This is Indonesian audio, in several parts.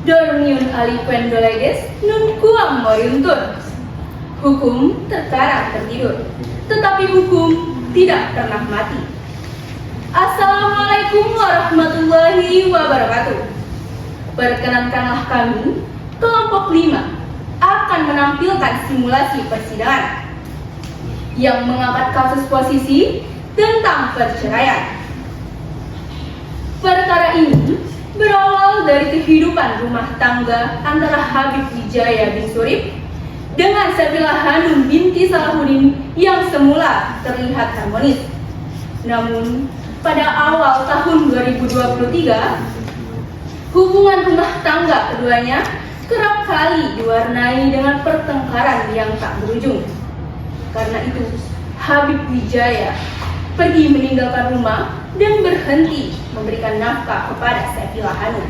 Dormiun aliquen doleges nun kuam moriuntun. Hukum terkadang tertidur, tetapi hukum tidak pernah mati. Assalamualaikum warahmatullahi wabarakatuh. Perkenankanlah kami, kelompok 5, akan menampilkan simulasi persidangan yang mengangkat kasus posisi tentang perceraian. Perkara ini berawal dari kehidupan rumah tangga antara Habib Wijaya bin Surip dengan Sabilah Hanum binti Salahuddin yang semula terlihat harmonis. Namun, pada awal tahun 2023, hubungan rumah tangga keduanya kerap kali diwarnai dengan pertengkaran yang tak berujung. Karena itu, Habib Wijaya pergi meninggalkan rumah dan berhenti memberikan nafkah kepada Sabilah Hanum.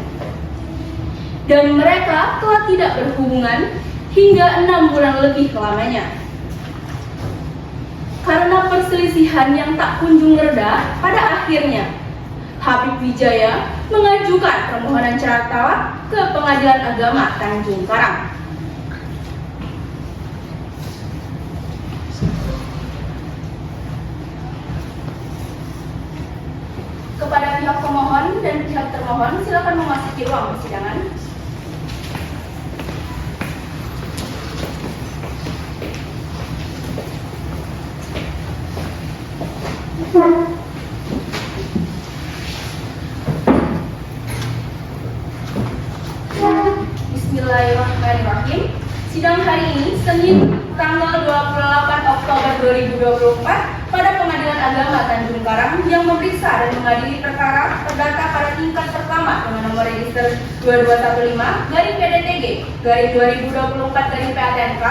Dan mereka telah tidak berhubungan hingga 6 bulan lebih lamanya. Karena perselisihan yang tak kunjung reda, pada akhirnya Habib Wijaya mengajukan permohonan cerai talak ke Pengadilan Agama Tanjung Karang. Kepada pihak pemohon dan pihak termohon, silakan memasuki ruang persidangan. Bismillahirrahmanirrahim. Sidang hari ini, Senin, tanggal 28 Oktober 2024, pada Pengadilan Agama Tanjung Karang yang memeriksa dan mengadili perkara perdata pada tingkat pertama dengan nomor register 2215-PDTG-2024-PATNK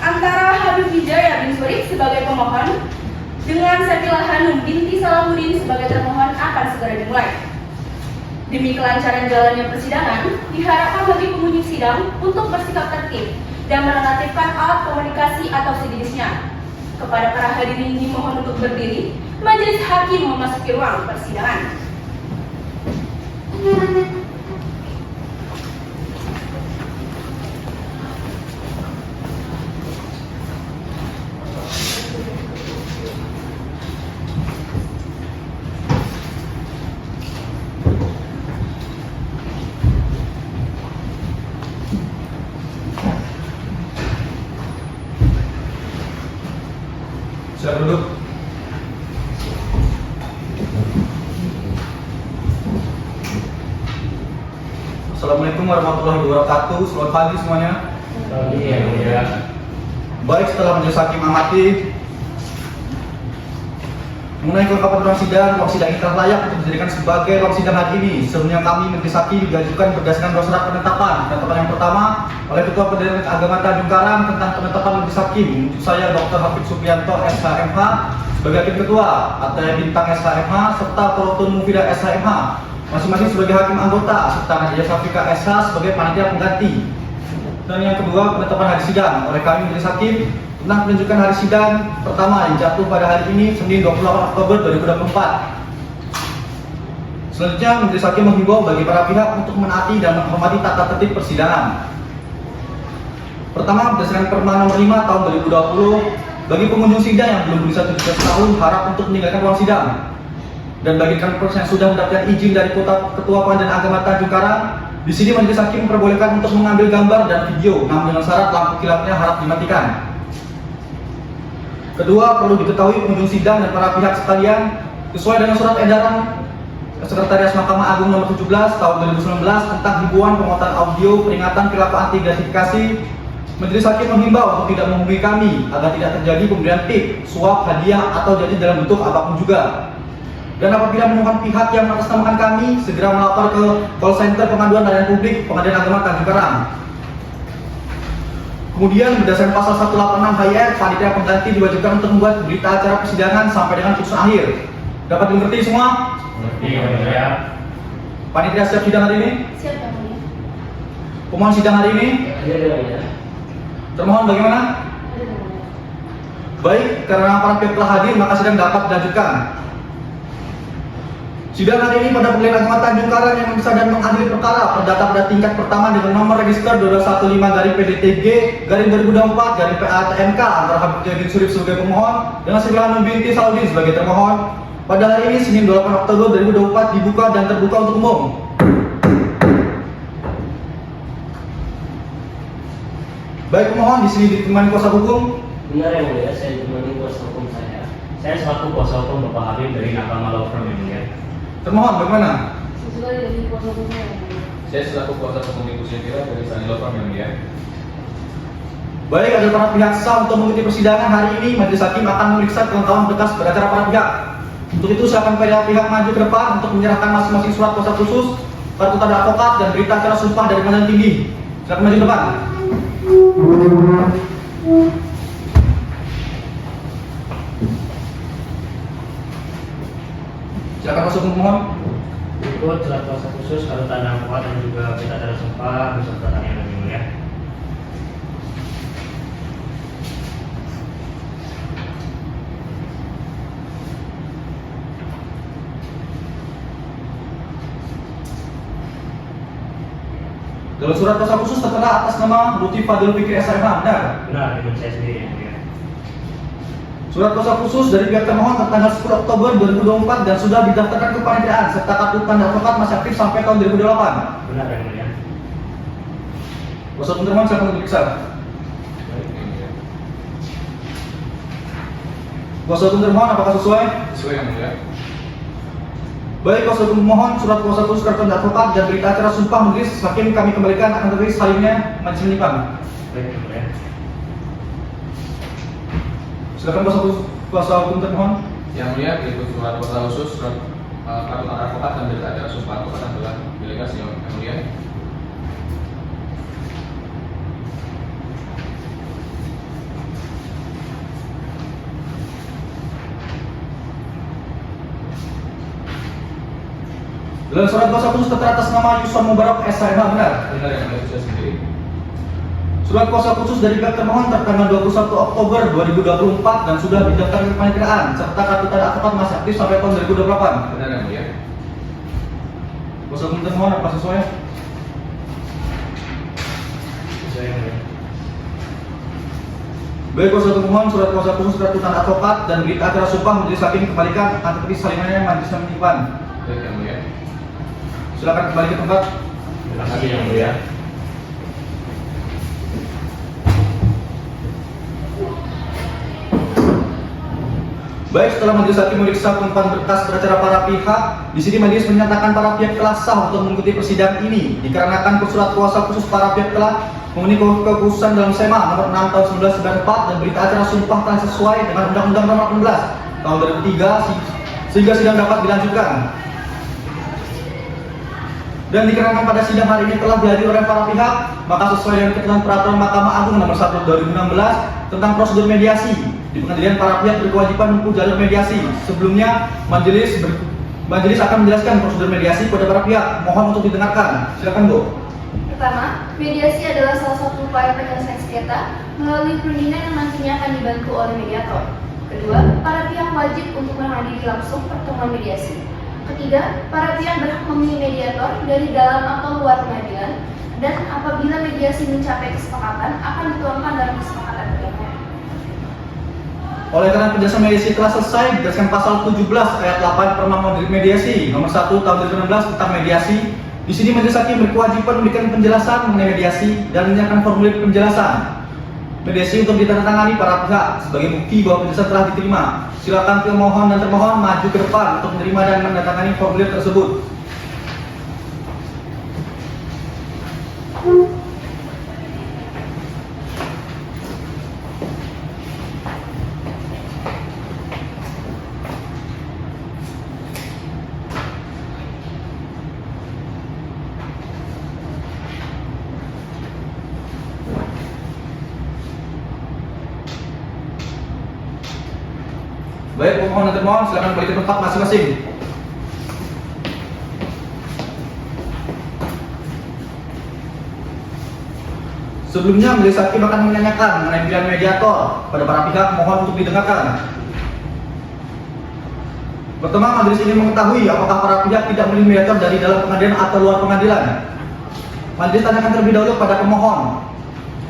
antara Habib Wijaya bin Surip sebagai pemohon dengan Sabilah Hanum binti Salahuddin sebagai termohon akan segera dimulai. Demi kelancaran jalannya persidangan, diharapkan bagi pengunjung sidang untuk bersikap tertib dan menonaktifkan alat komunikasi atau sejenisnya. Kepada para hadirin dimohon untuk berdiri. Majelis hakim memasuki ruang persidangan. Siap duduk. Assalamualaikum warahmatullahi wabarakatuh. Selamat pagi semuanya. Baik, setelah majelis hakim amati mengenai kelengkapan ruang sidang ini telah layak untuk dijadikan sebagai ruang sidang hari ini. Sebelumnya kami majelis hakim diajukan berdasarkan dua syarat penetapan. Penetapan yang pertama oleh Ketua Pengadilan Agama Tanjung Karang tentang penetapan majelis hakim. Saya Dr. Hafid Supriyanto SHMH sebagai hakim ketua, Ataya Bintang SHMH serta Korotun Mufidah SHMH masing-masing sebagai hakim anggota serta Nadia Safika SH sebagai panitia pengganti. Dan yang kedua, penetapan hari sidang oleh kami majelis hakim tentang penunjukan hari sidang pertama yang jatuh pada hari ini, Senin 28 Oktober 2024. Selanjutnya, majelis hakim menghimbau bagi para pihak untuk menaati dan menghormati tata tertib persidangan. Pertama, berdasarkan Perma nomor 5 tahun 2020, bagi pengunjung sidang yang belum berusia 17 tahun harap untuk meninggalkan ruang sidang. Dan bagi kampus yang sudah mendapatkan izin dari Ketua Pengadilan Agama Tanjung Karang, di sini majelis hakim memperbolehkan untuk mengambil gambar dan video, namun dengan syarat lampu kilatnya harap dimatikan. Kedua, perlu diketahui pengunjung sidang dan para pihak sekalian, sesuai dengan surat edaran Sekretariat Mahkamah Agung nomor 17 tahun 2019 tentang himbauan pemotongan audio peringatan perilaku anti gratifikasi, majelis hakim menghimbau untuk tidak menghubungi kami agar tidak terjadi pemberian tip, suap, hadiah atau janji dalam bentuk apapun juga. Dan apabila menemukan pihak yang mengatasnamakan kami, segera melapor ke call center pengaduan layanan publik Pengadilan Agama Tanjung Karang. Kemudian berdasarkan pasal 186 HYR, panitia pengganti diwajibkan untuk membuat berita acara persidangan sampai dengan putusan akhir. Dapat dimengerti semua? Ya. Panitia siap sidang hari ini? Siap, Yang Mulia. Pemohon sidang hari ini? Termohon bagaimana? Baik, karena para pihak telah hadir, maka sidang dapat dilanjutkan. Sidang hari ini pada Pengadilan Agama Tanjung Karang yang memeriksa dan mengadili perkara perdata pada tingkat pertama dengan nomor register 215-PDTG-2024-PATMK antara Habib Jaya bin Surip sebagai pemohon dengan Sri Hanum binti Salahuddin sebagai termohon pada hari ini Senin 28 Oktober 2024 dibuka dan terbuka untuk umum. Baik pemohon, di sini ditemani kuasa hukum. Benar yang mulia, saya ditemani kuasa hukum saya. Saya selaku kuasa hukum Bapak Habib dari Nakama Law Firm yang mulia. Termohon bagaimana? Sesuai dengan kuasa hukumnya yang mulia. Saya selaku kuasa hukum Ibu Syakira dari Sani Law Firm yang mulia. Baik, ada para pihak sah untuk mengikuti persidangan hari ini. Majelis Hakim akan memeriksa kelengkapan berkas beracara para pihak. Untuk itu silakan para pihak maju ke depan untuk menyerahkan masing-masing surat kuasa khusus, kartu tanda advokat dan berita acara sumpah dari pengadilan tinggi. Silakan maju ke depan. Silakan masuk pemohon. Berikut surat kuasa khusus, kartu tanda advokat dan juga berita acara sumpah beserta tanya yang mulia. Dalam surat kuasa khusus tertera atas nama Lutfi Fadil Fikri SMH, benar? Benar, dengan saya sendiri yang mulia. Surat kuasa khusus dari pihak termohon tertanggal 10 Oktober 2024 dan sudah didaftarkan ke kepanitiaan serta kartu tanda advokat masih aktif sampai tahun 2028. Benar yang mulia. Kuasa hukum termohon silakan diperiksa. Baik, yang mulia. Kuasa hukum termohon apakah sesuai? Sesuai yang mulia. Baik, kuasa hukum pemohon, surat kuasa khusus kartu tanda advokat dan berita acara sumpah majelis hakim kami kembalikan akan tertulis hasilnya majelis menyimpan. Baik yang mulia. Silakan kuasa hukum termohon. Yang mulia, berikut surat kuasa khusus, surat kartu tanda advokat dan berita acara sumpah advokat adalah delegasi yang mulia. Dalam surat kuasa khusus tertera atas nama Yusuf Mubarak SMH, benar? Benar yang mulia, saya sendiri. Surat kuasa khusus dari pihak termohon tertanggal 21 Oktober 2024 dan sudah didaftarkan ke kepanitiaan serta kartu tanda advokat masih aktif sampai tahun 2028. Benar yang mulia. Kuasa hukum termohon apa sesuai? Sesuai yang mulia. Baik, kuasa hukum pemohon, surat kuasa khusus kartu tanda advokat dan berita acara sumpah majelis hakim kembalikan akan tertulis salingannya majelis menyimpan. Baik yang mulia. Silakan kembali ke tempat. Terima kasih yang mulia. Baik, setelah majelis hakim memeriksa kelengkapan berkas beracara para pihak, di sini majelis menyatakan para pihak telah sah untuk mengikuti persidangan ini dikarenakan surat kuasa khusus para pihak telah memenuhi kekhususan dalam SEMA nomor 6 tahun 1994 dan berita acara sumpah telah sesuai dengan Undang-Undang nomor 18 tahun 2003 sehingga sidang dapat dilanjutkan. Dan dikarenakan pada sidang hari ini telah dihadiri oleh para pihak, maka sesuai dengan ketentuan peraturan Mahkamah Agung nomor 1 2016 tentang prosedur mediasi, di pengadilan para pihak berkewajiban menempuh jalur mediasi. Sebelumnya, majelis akan menjelaskan prosedur mediasi kepada para pihak. Mohon untuk didengarkan. Silakan, Bu. Pertama, mediasi adalah salah satu upaya penyelesaian sengketa melalui perundingan yang nantinya akan dibantu oleh mediator. Kedua, para pihak wajib untuk menghadiri langsung pertemuan mediasi. Ketiga, para pihak berhak memilih mediator dari dalam atau luar pengadilan, dan apabila mediasi mencapai kesepakatan akan dituangkan dalam kesepakatan pihak. Oleh karena penjelasan mediasi telah selesai, berdasarkan pasal 17 ayat 8 Permendikbud Mediasi nomor 1 tahun 2016 tentang mediasi, di sini majelis hakim berkewajiban memberikan penjelasan mengenai mediasi dan menyerahkan formulir penjelasan mediasi untuk ditandatangani para pihak sebagai bukti bahwa penjelasan telah diterima. Silakan pemohon dan termohon maju ke depan untuk menerima dan menandatangani formulir tersebut. Baik, pemohon dan termohon silakan kembali ke tempat masing-masing. Sebelumnya, majelis hakim akan menanyakan mengenai pilihan mediator pada para pihak. Mohon untuk didengarkan. Pertama, majelis ingin mengetahui apakah para pihak tidak memilih mediator dari dalam pengadilan atau luar pengadilan. Majelis tanyakan terlebih dahulu pada pemohon.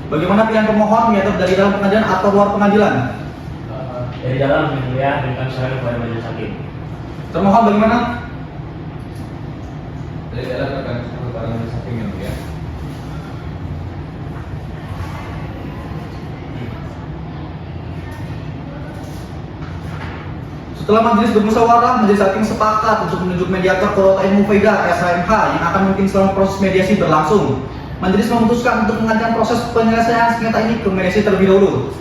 Bagaimana pilihan pemohon mediator dari dalam pengadilan atau luar pengadilan? Dari dalam yang mulia dan kami serahkan kepada majelis hakim. Termohon bagaimana? Dari dalam akan kepada majelis hakim yang mulia. Setelah majelis bermusyawarah, majelis hakim sepakat untuk menunjuk mediator Qurrata Ilmu Faidah SHMH yang akan memimpin selama proses mediasi berlangsung. Majelis memutuskan untuk mengalihkan proses penyelesaian sengketa ini ke mediasi terlebih dahulu.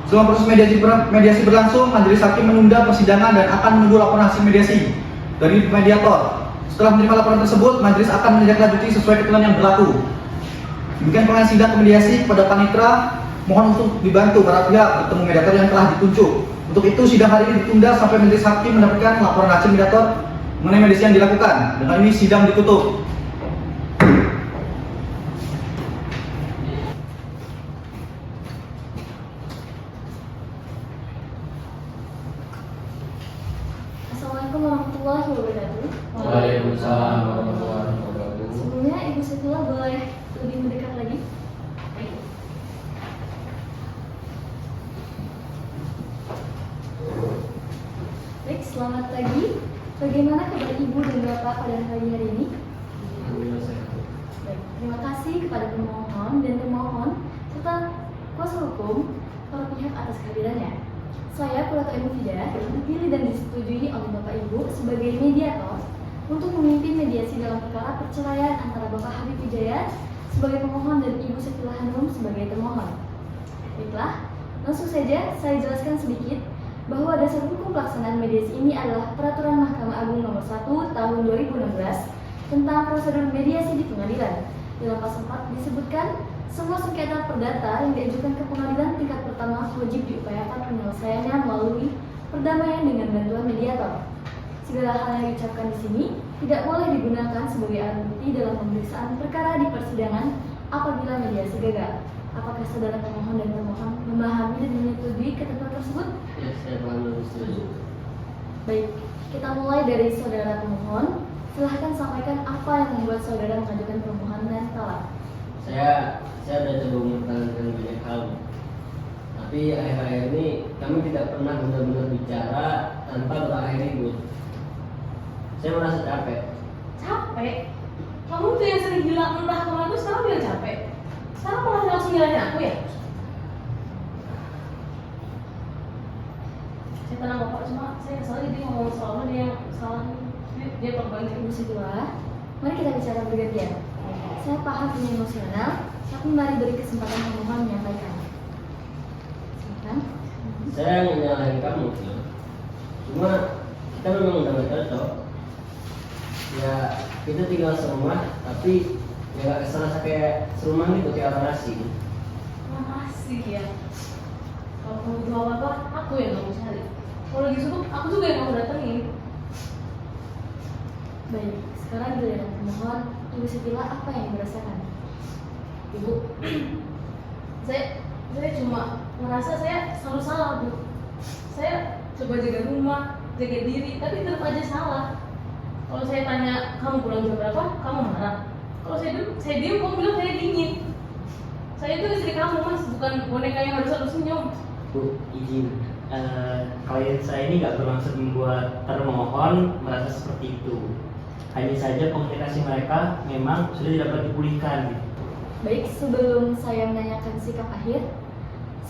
Selama proses mediasi berlangsung, majelis hakim menunda persidangan dan akan menunggu laporan hasil mediasi dari mediator. Setelah menerima laporan tersebut, majelis akan menindaklanjuti sesuai ketentuan yang berlaku. Demikian pengalihan sidang ke mediasi kepada panitera, mohon untuk dibantu para pihak bertemu mediator yang telah ditunjuk. Untuk itu, sidang hari ini ditunda sampai majelis hakim mendapatkan laporan hasil mediator mengenai mediasi yang dilakukan. Dengan ini sidang ditutup. Assalamualaikum warahmatullahi wabarakatuh. Waalaikumsalam warahmatullahi wabarakatuh. Sebelumnya Ibu Setula boleh lebih mendekat lagi? Baik, selamat pagi. Bagaimana kabar Ibu dan Bapak pada hari ini? Alhamdulillah sehat. Baik, terima kasih kepada pemohon dan termohon serta kuasa hukum para pihak atas kehadirannya. Saya Qurrata Ilmu Faidah dipilih dan disetujui oleh Bapak Ibu sebagai mediator untuk memimpin mediasi dalam perkara perceraian antara Bapak Habib Wijaya sebagai pemohon dan Ibu Setula Hanum sebagai termohon. Baiklah, langsung saja saya jelaskan sedikit bahwa dasar hukum pelaksanaan mediasi ini adalah Peraturan Mahkamah Agung Nomor 1 Tahun 2016 tentang prosedur mediasi di pengadilan. Dalam pasal 4 disebutkan, semua sengketa perdata yang diajukan ke pengadilan tingkat pertama wajib diupayakan penyelesaiannya melalui perdamaian dengan bantuan mediator. Segala hal yang diucapkan di sini tidak boleh digunakan sebagai alat bukti dalam pemeriksaan perkara di persidangan apabila mediasi gagal. Apakah saudara pemohon dan termohon memahami dan menyetujui ketentuan tersebut? Ya, saya paham dan setuju. Baik, kita mulai dari saudara pemohon. Silahkan sampaikan apa yang membuat saudara mengajukan permohonan talak. Saya sudah coba mempertahankan banyak hal, tapi akhir-akhir ini kami tidak pernah benar-benar bicara tanpa berakhir ribut. Saya merasa capek. Capek? Kamu tuh yang sering bilang entah kemana tuh sekarang bilang capek. Sekarang malah langsung nyalahin aku ya? Saya tenang Bapak, cuma saya kesal jadi ngomong soalnya dia yang salah. Dia korban Ibu Setula, mari kita bicara bergantian. Saya paham ini emosional, tapi mari beri kesempatan pemohon menyampaikan. Silakan. Saya menyalahin kamu, Phil. Cuma kita memang udah gak cocok. Ya kita tinggal serumah, tapi ya gak serasa kayak serumah gitu kayak orang asing. makasih ya. Kalau kamu butuh apa-apa, aku yang kamu cari. Kalau lagi sibuk, aku juga yang kamu datengin. Baik, sekarang giliran pemohon. Ibu Setula, apa yang dirasakan? Ibu, saya cuma merasa saya selalu salah, Bu. Saya coba jaga rumah, jaga diri, tapi tetap aja salah. Kalau saya tanya kamu pulang jam berapa, kamu marah. Kalau saya diem, kamu bilang saya dingin. Saya itu istri kamu, Mas, bukan boneka yang harus selalu senyum. Bu, izin. Klien saya ini nggak bermaksud membuat termohon merasa seperti itu. Hanya saja komunikasi mereka memang sudah dapat dipulihkan. Baik, sebelum saya menanyakan sikap akhir,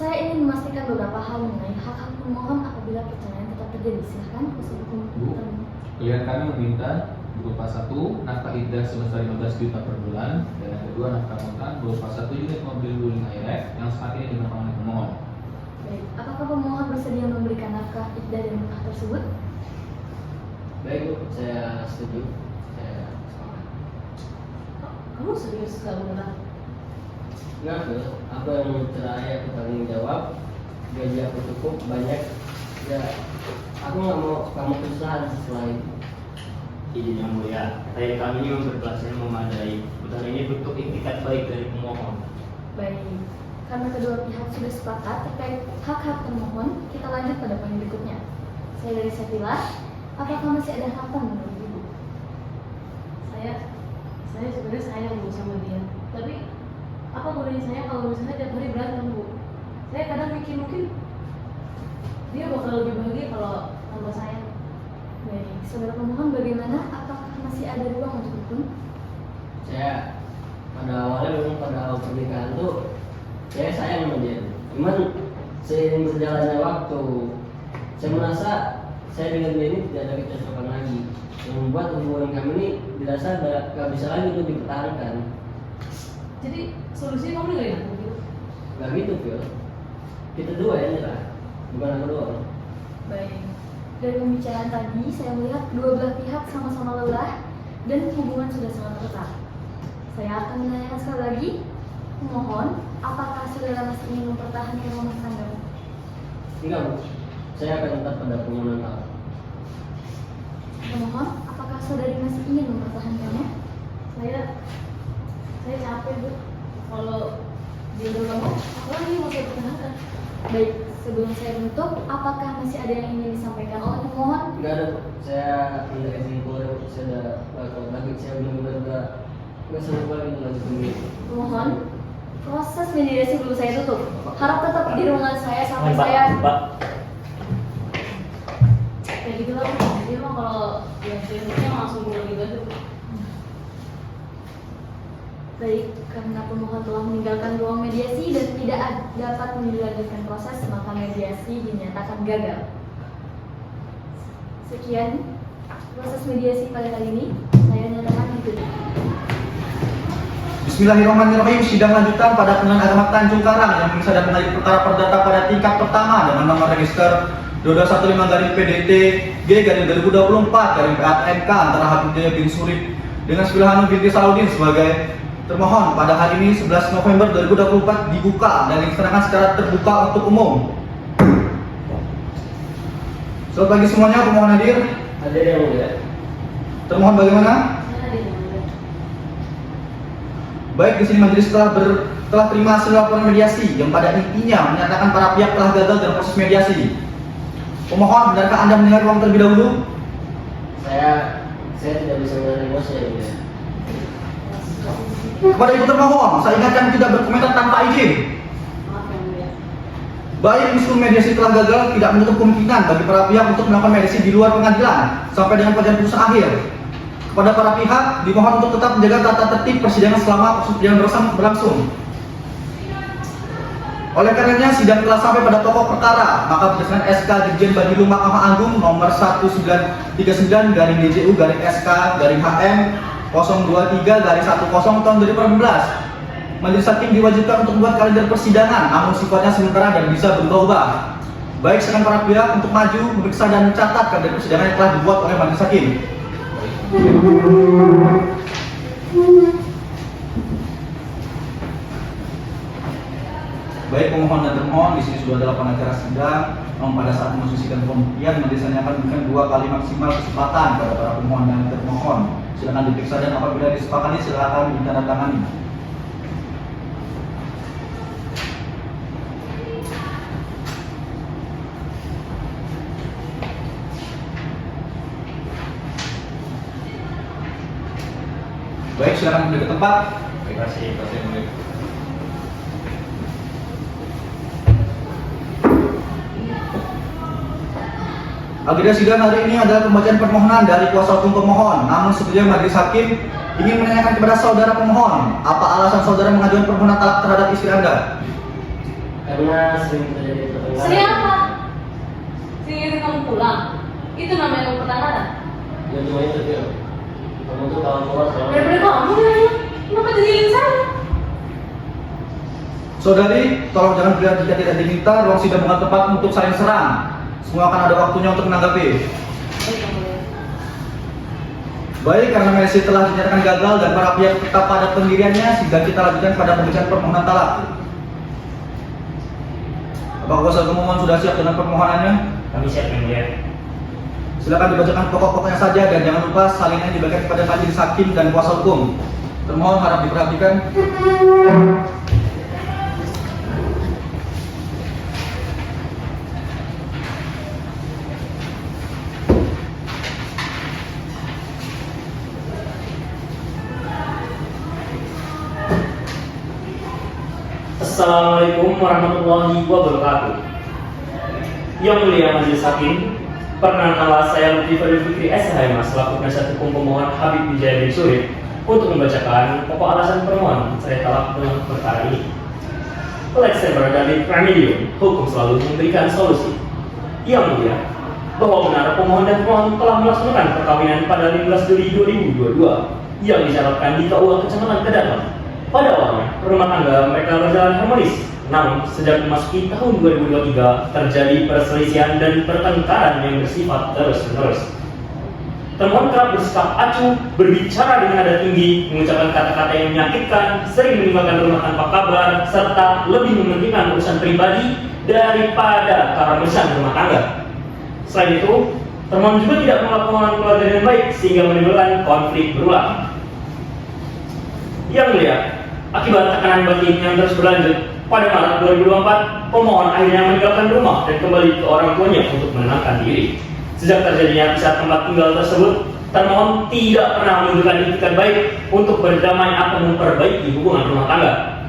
saya ingin memastikan beberapa hal mengenai hak-hak pemohon apabila perceraian tetap terjadi. Silakan, kuasa hukum. Bu, klien kami meminta berupa 1 nafkah iddah sebesar 15 juta per bulan, dan yang kedua nafkah kontan berupa 1 unit mobil wuling Hilux yang saat ini digunakan oleh pemohon. Baik, apakah pemohon bersedia memberikan nafkah iddah dan nikah tersebut? Baik Bu, saya setuju. Saya sepakat. Kamu serius gak beneran? Enggak Phil, aku yang mau cerai, aku tanggung jawab. Gaji aku cukup banyak. Ya, aku nggak mau kamu kesusahan setelah itu. Izin yang mulia, klien kami ini berkelasnya memadai. Keputusan ini bentuk itikat baik dari pemohon. Baik, karena kedua pihak sudah sepakat terkait hak-hak termohon, kita lanjut pada poin berikutnya. Saya dari Setila, Apakah masih ada harapan menurut Ibu? Saya sebenarnya sayang Bu sama dia, tapi apa boleh saya kalau misalnya tiap hari berantem Bu? Saya kadang mikir mungkin dia bakal lebih bahagia kalau tanpa saya. Baik, saudara pemohon bagaimana? Apakah masih ada ruang untuk hukum? Saya pada awalnya memang pada awal pernikahan tuh saya sayang sama dia. Cuman seiring berjalannya waktu, saya merasa saya dengan dia ini tidak ada kecocokan lagi, yang membuat hubungan kami ini dirasa gak bisa lagi untuk dipertahankan. Jadi solusinya kamu nggak enak gitu? Gak gitu, Phil. Kita dua ya nyerah, bukan aku doang. Baik, dari pembicaraan tadi saya melihat kedua belah pihak sama-sama lelah dan hubungan sudah sangat retak. Saya akan menanyakan sekali lagi, mohon, apakah saudara masih ingin mempertahankan rumah tangga? Enggak, Bu. Saya akan tetap pada permohonan maaf. Pemohon, apakah saudari masih ingin mempertahankannya? Saya capek Bu. Kalau dia udah ngomong, apa lagi mau saya pertahankan? Baik, sebelum saya menutup, apakah masih ada yang ingin disampaikan oleh pemohon? Enggak ada, Bu. Saya minta izin keluar, Bu. Saya udah kalau lagi saya benar-benar nggak sanggup lagi lanjut ini. Pemohon, proses mediasi belum saya tutup. Harap tetap di ruangan saya sampai Mbak, saya... Mbak. Ya gitu lah Bu. Jadi mah kalau yang selanjutnya langsung mulai gitu. Baik, karena pemohon telah meninggalkan ruang mediasi dan tidak dapat melanjutkan proses, maka mediasi dinyatakan gagal. Sekian proses mediasi pada kali ini. Saya nyatakan ditutup. Bismillahirrahmanirrahim. Sidang lanjutan pada Pengadilan Agama Tanjung Karang yang memeriksa dan mengadili perkara perdata pada tingkat pertama dengan nomor register 2215-PDT-G-2024-PATMK antara Habib Jaya bin Surip dengan Sbilhanum binti Salahuddin sebagai termohon pada hari ini 11 November 2024 dibuka dan diserahkan secara terbuka untuk umum. Selamat pagi semuanya, pemohon hadir. Ada yang mulia. Termohon bagaimana? Saya ada yang mulia. Baik, di sini majelis telah terima hasil laporan mediasi yang pada intinya menyatakan para pihak telah gagal dalam proses mediasi. Pemohon, benarkah Anda mendengar ruang terlebih dahulu? Saya tidak bisa menahan emosi ya, Bu. Kepada ibu termohon, saya ingatkan tidak berkomentar tanpa izin. Maaf yang mulia. Baik, meskipun mediasi telah gagal, tidak menutup kemungkinan bagi para pihak untuk melakukan mediasi di luar pengadilan sampai dengan pelajaran putusan akhir. Kepada para pihak, dimohon untuk tetap menjaga tata tertib persidangan selama proses persidangan berlangsung. Oleh karenanya, sidang telah sampai pada pokok perkara, maka berdasarkan SK Dirjen Badilu Mahkamah Agung nomor 1939-DJU-SK-HM 023-10 tahun 2018. Majelis hakim diwajibkan untuk membuat kalender persidangan, namun sifatnya sementara dan bisa berubah-ubah. Baik, silakan para pihak untuk maju, memeriksa dan mencatat kalender persidangan yang telah dibuat oleh majelis hakim. Baik, pemohon dan termohon, di sini sudah ada 8 acara sidang. Namun pada saat memasuki pembuktian, majelis hanya akan memberikan 2 kali maksimal kesempatan pada para pemohon dan termohon. Silakan diperiksa dan apabila disepakati silakan ditandatangani. Baik, silakan kembali ke tempat. Terima kasih, Pak Murid. Agenda sidang hari ini adalah pembacaan permohonan dari kuasa hukum pemohon. Namun sebelumnya majelis hakim ingin menanyakan kepada saudara pemohon, apa alasan saudara mengajukan permohonan talak terhadap istri Anda? Karena sering terjadi pertengkaran. Sering apa? Sering kamu pulang. Itu namanya pertengkaran. Ya cuma itu, Phil. Kamu tuh kawan keluar soalnya. Daripada kamu nanya, kenapa jadiin saya? Saudari, tolong jangan bilang jika tidak diminta, ruang sidang bukan tempat untuk saling serang. Semua akan ada waktunya untuk menanggapi. Baik yang mulia. Baik, karena mediasi telah dinyatakan gagal dan para pihak tetap pada pendiriannya, sidang kita lanjutkan pada pembacaan permohonan talak. Apakah kuasa hukum pemohon sudah siap dengan permohonannya? Kami siap yang mulia. Silakan dibacakan pokok-pokoknya saja dan jangan lupa salinan dibagikan kepada majelis hakim dan kuasa hukum. Termohon harap diperhatikan. Assalamualaikum warahmatullahi wabarakatuh. Yang mulia Majelis Hakim, perkenalkanlah saya Lutfi Fadil Fikri SHM selaku penasihat hukum pemohon Habib Wijaya bin Surip untuk membacakan pokok alasan permohonan saya talak dalam perkara ini. Lexeber dari Pramidium, hukum selalu memberikan solusi. Yang mulia, bahwa benar pemohon dan pemohon telah melaksanakan perkawinan pada 15 Juli 2022 yang disyaratkan di KUA Kecamatan Kedaton. Pada awalnya, rumah tangga mereka berjalan harmonis. Namun, sejak memasuki tahun 2023, terjadi perselisihan dan pertengkaran yang bersifat terus-menerus. Termohon kerap bersikap acuh, berbicara dengan nada tinggi, mengucapkan kata-kata yang menyakitkan, sering meninggalkan rumah tanpa kabar, serta lebih mementingkan urusan pribadi daripada keharmonisan rumah tangga. Selain itu, termohon juga tidak melakukan keluarga dengan baik sehingga menimbulkan konflik berulang. Yang mulia, akibat tekanan batin yang terus berlanjut, pada Maret 2024, pemohon akhirnya meninggalkan rumah dan kembali ke orang tuanya untuk menenangkan diri. Sejak terjadinya pisah tempat tinggal tersebut, termohon tidak pernah menunjukkan itikat baik untuk berdamai atau memperbaiki hubungan rumah tangga.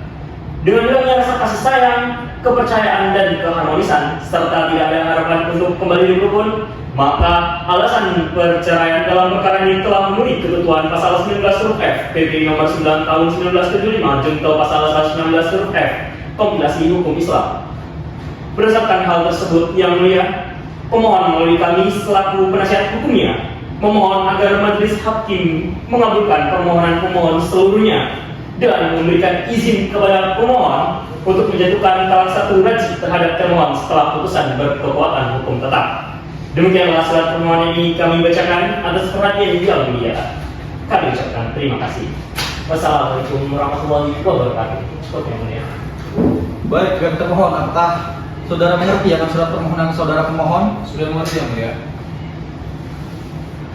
Dengan hilangnya rasa kasih sayang, kepercayaan dan keharmonisan, serta tidak ada harapan untuk kembali hidup rukun, maka alasan perceraian dalam perkara ini telah memenuhi ketentuan pasal 19 huruf F PP nomor 9 tahun 1975 junto pasal 119 huruf F Kompilasi Hukum Islam. Berdasarkan hal tersebut, yang mulia, pemohon melalui kami selaku penasihat hukumnya memohon agar majelis hakim mengabulkan permohonan pemohon seluruhnya dan memberikan izin kepada pemohon untuk menjatuhkan talak satu raj'i terhadap termohon setelah putusan berkekuatan hukum tetap. Demikianlah surat permohonan ini kami bacakan atas perhatian yang mulia. Kami ucapkan terima kasih. Wassalamualaikum warahmatullahi wabarakatuh. Seperti yang mulia. Baik, kami termohon, apakah saudara mengerti akan surat permohonan saudara pemohon? Sudah mengerti yang mulia?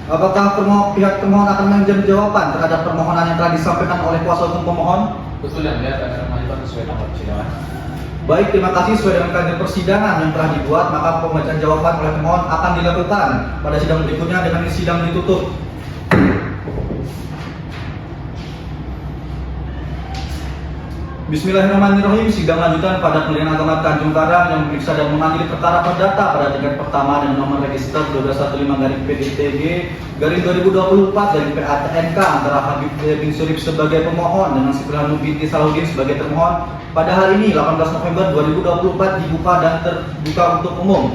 Apakah pihak termohon akan menjawab jawaban terhadap permohonan yang telah disampaikan oleh kuasa hukum pemohon? Betul yang mulia, akan mengajukan sesuai tanggal persidangan. Baik, terima kasih. Sesuai dengan kaedah persidangan yang telah dibuat, maka pembacaan jawaban oleh pemohon akan dilakukan pada sidang berikutnya dengan sidang ditutup. Bismillahirrahmanirrahim. Sidang lanjutan pada Pengadilan Agama Tanjung Karang yang memeriksa dan mengadili perkara perdata pada tingkat pertama dan nomor register 1215/PDTG/2024/PATNK antara Habib Wijaya bin Surip sebagai pemohon dengan Siti Hanum binti Salahuddin sebagai termohon pada hari ini 18 November 2024 dibuka dan terbuka untuk umum.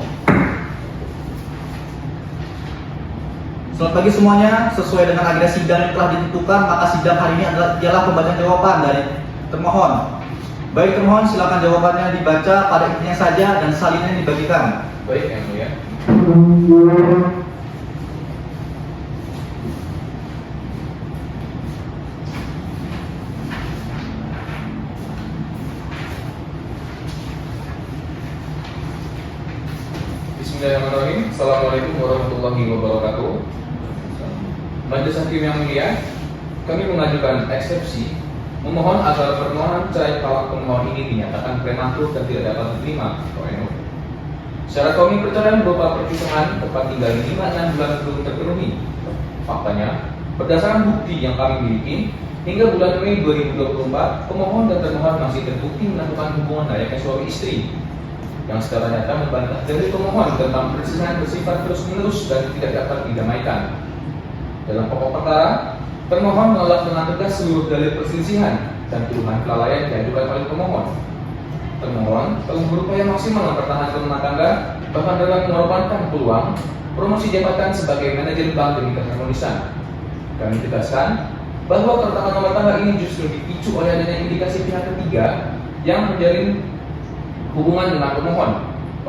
Selamat pagi semuanya. Sesuai dengan agenda sidang yang telah ditentukan, maka sidang hari ini ialah pembacaan jawaban dari termohon. Baik termohon, silakan jawabannya dibaca pada intinya saja dan salinnya dibagikan. Baik yang mulia. Bismillahirrahmanirrahim. Assalamualaikum warahmatullahi wabarakatuh. Majelis Hakim yang mulia, kami mengajukan eksepsi memohon agar permohonan cerai talak pemohon ini dinyatakan prematur dan tidak dapat diterima. Syarat kami perceraian berupa perpisahan tempat tinggal 5-6 bulan belum terpenuhi. Faktanya, berdasarkan bukti yang kami miliki, hingga bulan Mei 2024, pemohon dan termohon masih terbukti melakukan hubungan layaknya suami istri, yang secara nyata membantah dari pemohon tentang perselisihan bersifat terus-menerus dan tidak dapat didamaikan. Dalam pokok perkara, termohon menolak dengan tegas seluruh dalil perselisihan dan tuduhan kelalaian diajukan oleh pemohon. Termohon telah berupaya maksimal mempertahankan rumah tangga, bahkan dalam mengorbankan peluang promosi jabatan sebagai manajer bank demi keharmonisan. Kami tegaskan bahwa keretakan rumah tangga ini justru dipicu oleh adanya indikasi pihak ketiga yang menjalin hubungan dengan pemohon.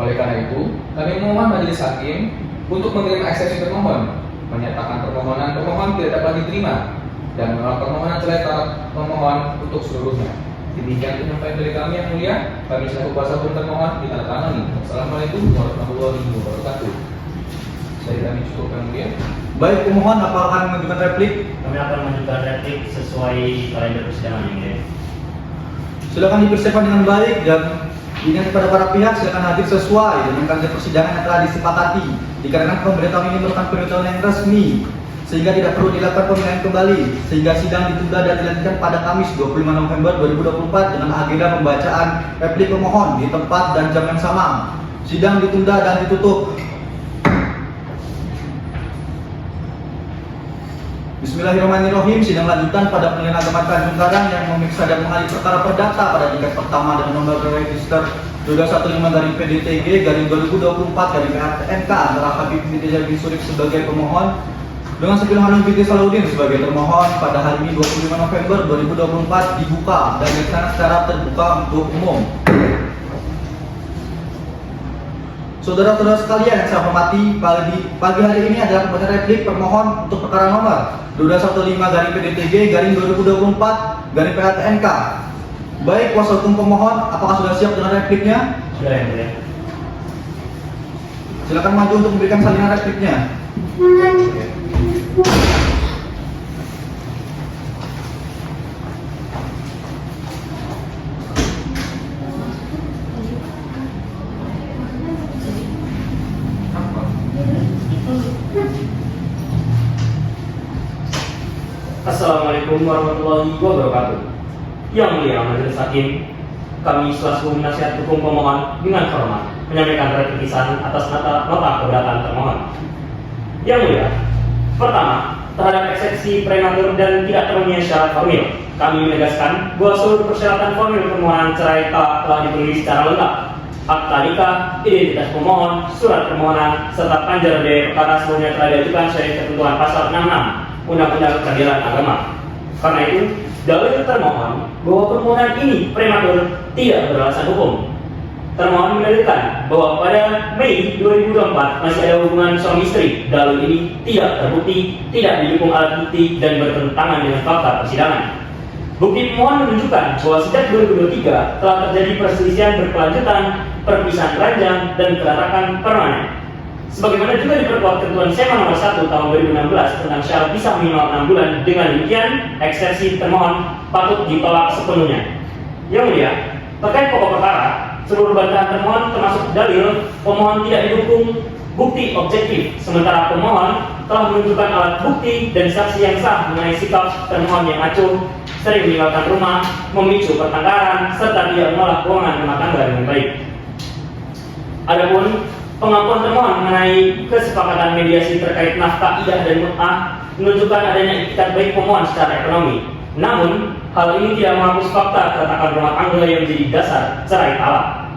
Oleh karena itu, kami memohon majelis hakim untuk menerima eksepsi termohon, menyatakan permohonan pemohon tidak dapat diterima dan menolak permohonan cerai talak pemohon untuk seluruhnya. Demikian penyampaian dari kami yang mulia. Kami selaku kuasa hukum termohon ditandatangani. Assalamualaikum warahmatullahi wabarakatuh. Saya kami cukup yang mulia. Baik pemohon, apa akan mengajukan replik? Kami akan mengajukan replik sesuai kalender persidangan yang mulia. Silakan dipersiapkan dengan baik dan ingat kepada para pihak silakan hadir sesuai dengan kalender persidangan yang telah disepakati. Dikarenakan pemberitahuan ini merupakan pemberitahuan yang resmi, sehingga tidak perlu dilakukan pemilihan kembali, sehingga sidang ditunda dan dilanjutkan pada Kamis 25 November 2024 dengan agenda pembacaan replik pemohon di tempat dan jam yang sama. Sidang ditunda dan ditutup. Bismillahirrahmanirrahim. Sidang lanjutan pada Pengadilan Agama Tanjung Karang yang memeriksa dan mengadili perkara perdata pada tingkat pertama dengan nomor register 215-PDTG-2024-PATNK antara Habib binti Jaja bin Surip sebagai pemohon dengan Sepil Hanum binti Salahuddin sebagai termohon pada hari ini 25 November 2024 dibuka dan dilaksanakan secara terbuka untuk umum. Saudara-saudara sekalian yang saya hormati, pagi hari ini adalah pembacaan replik permohon untuk perkara nomor 215-PDTG-2024-PATNK. Baik, kuasa hukum pemohon, apakah sudah siap dengan repliknya? Sudah yang mulia. Silakan maju untuk memberikan salinan repliknya. Assalamualaikum warahmatullahi wabarakatuh. Yang mulia Majelis Hakim, kami selaku penasihat hukum pemohon dengan hormat menyampaikan replikisan atas nota keberatan termohon. Yang mulia, pertama, terhadap eksepsi prematur dan tidak terpenuhinya syarat formil, kami menegaskan bahwa seluruh persyaratan formil permohonan cerai telah dipenuhi secara lengkap. Akta nikah, identitas pemohon, surat permohonan, serta panjar biaya perkara sebelumnya telah diajukan sesuai ketentuan pasal 66 Undang-Undang Peradilan Agama. Karena itu, dalil termohon bahwa permohonan ini prematur tidak beralasan hukum. Termohon mendalilkan bahwa pada Mei 2024 masih ada hubungan suami istri. Dalil ini tidak terbukti, tidak didukung alat bukti, dan bertentangan dengan fakta persidangan. Bukti pemohon menunjukkan bahwa sejak 2023 telah terjadi perselisihan berkelanjutan, perpisahan ranjang, dan keretakan permanen. Sebagaimana juga diperkuat ketentuan SEMA nomor 1 tahun 2016 tentang syarat pisah minimal 6 bulan. Dengan demikian, eksepsi termohon patut ditolak sepenuhnya. Yang mulia, terkait pokok perkara, seluruh bantahan termohon termasuk dalil pemohon tidak didukung bukti objektif, sementara pemohon telah menunjukkan alat bukti dan saksi yang sah mengenai sikap termohon yang acuh, sering meninggalkan rumah, memicu pertengkaran, serta tidak mengolah keuangan rumah tangga dengan baik. Adapun pengakuan termohon mengenai kesepakatan mediasi terkait nafkah idah dan mut'ah menunjukkan adanya itikat baik pemohon secara ekonomi. Namun, hal ini tidak menghapus fakta keretakan rumah tangga yang menjadi dasar cerai talak.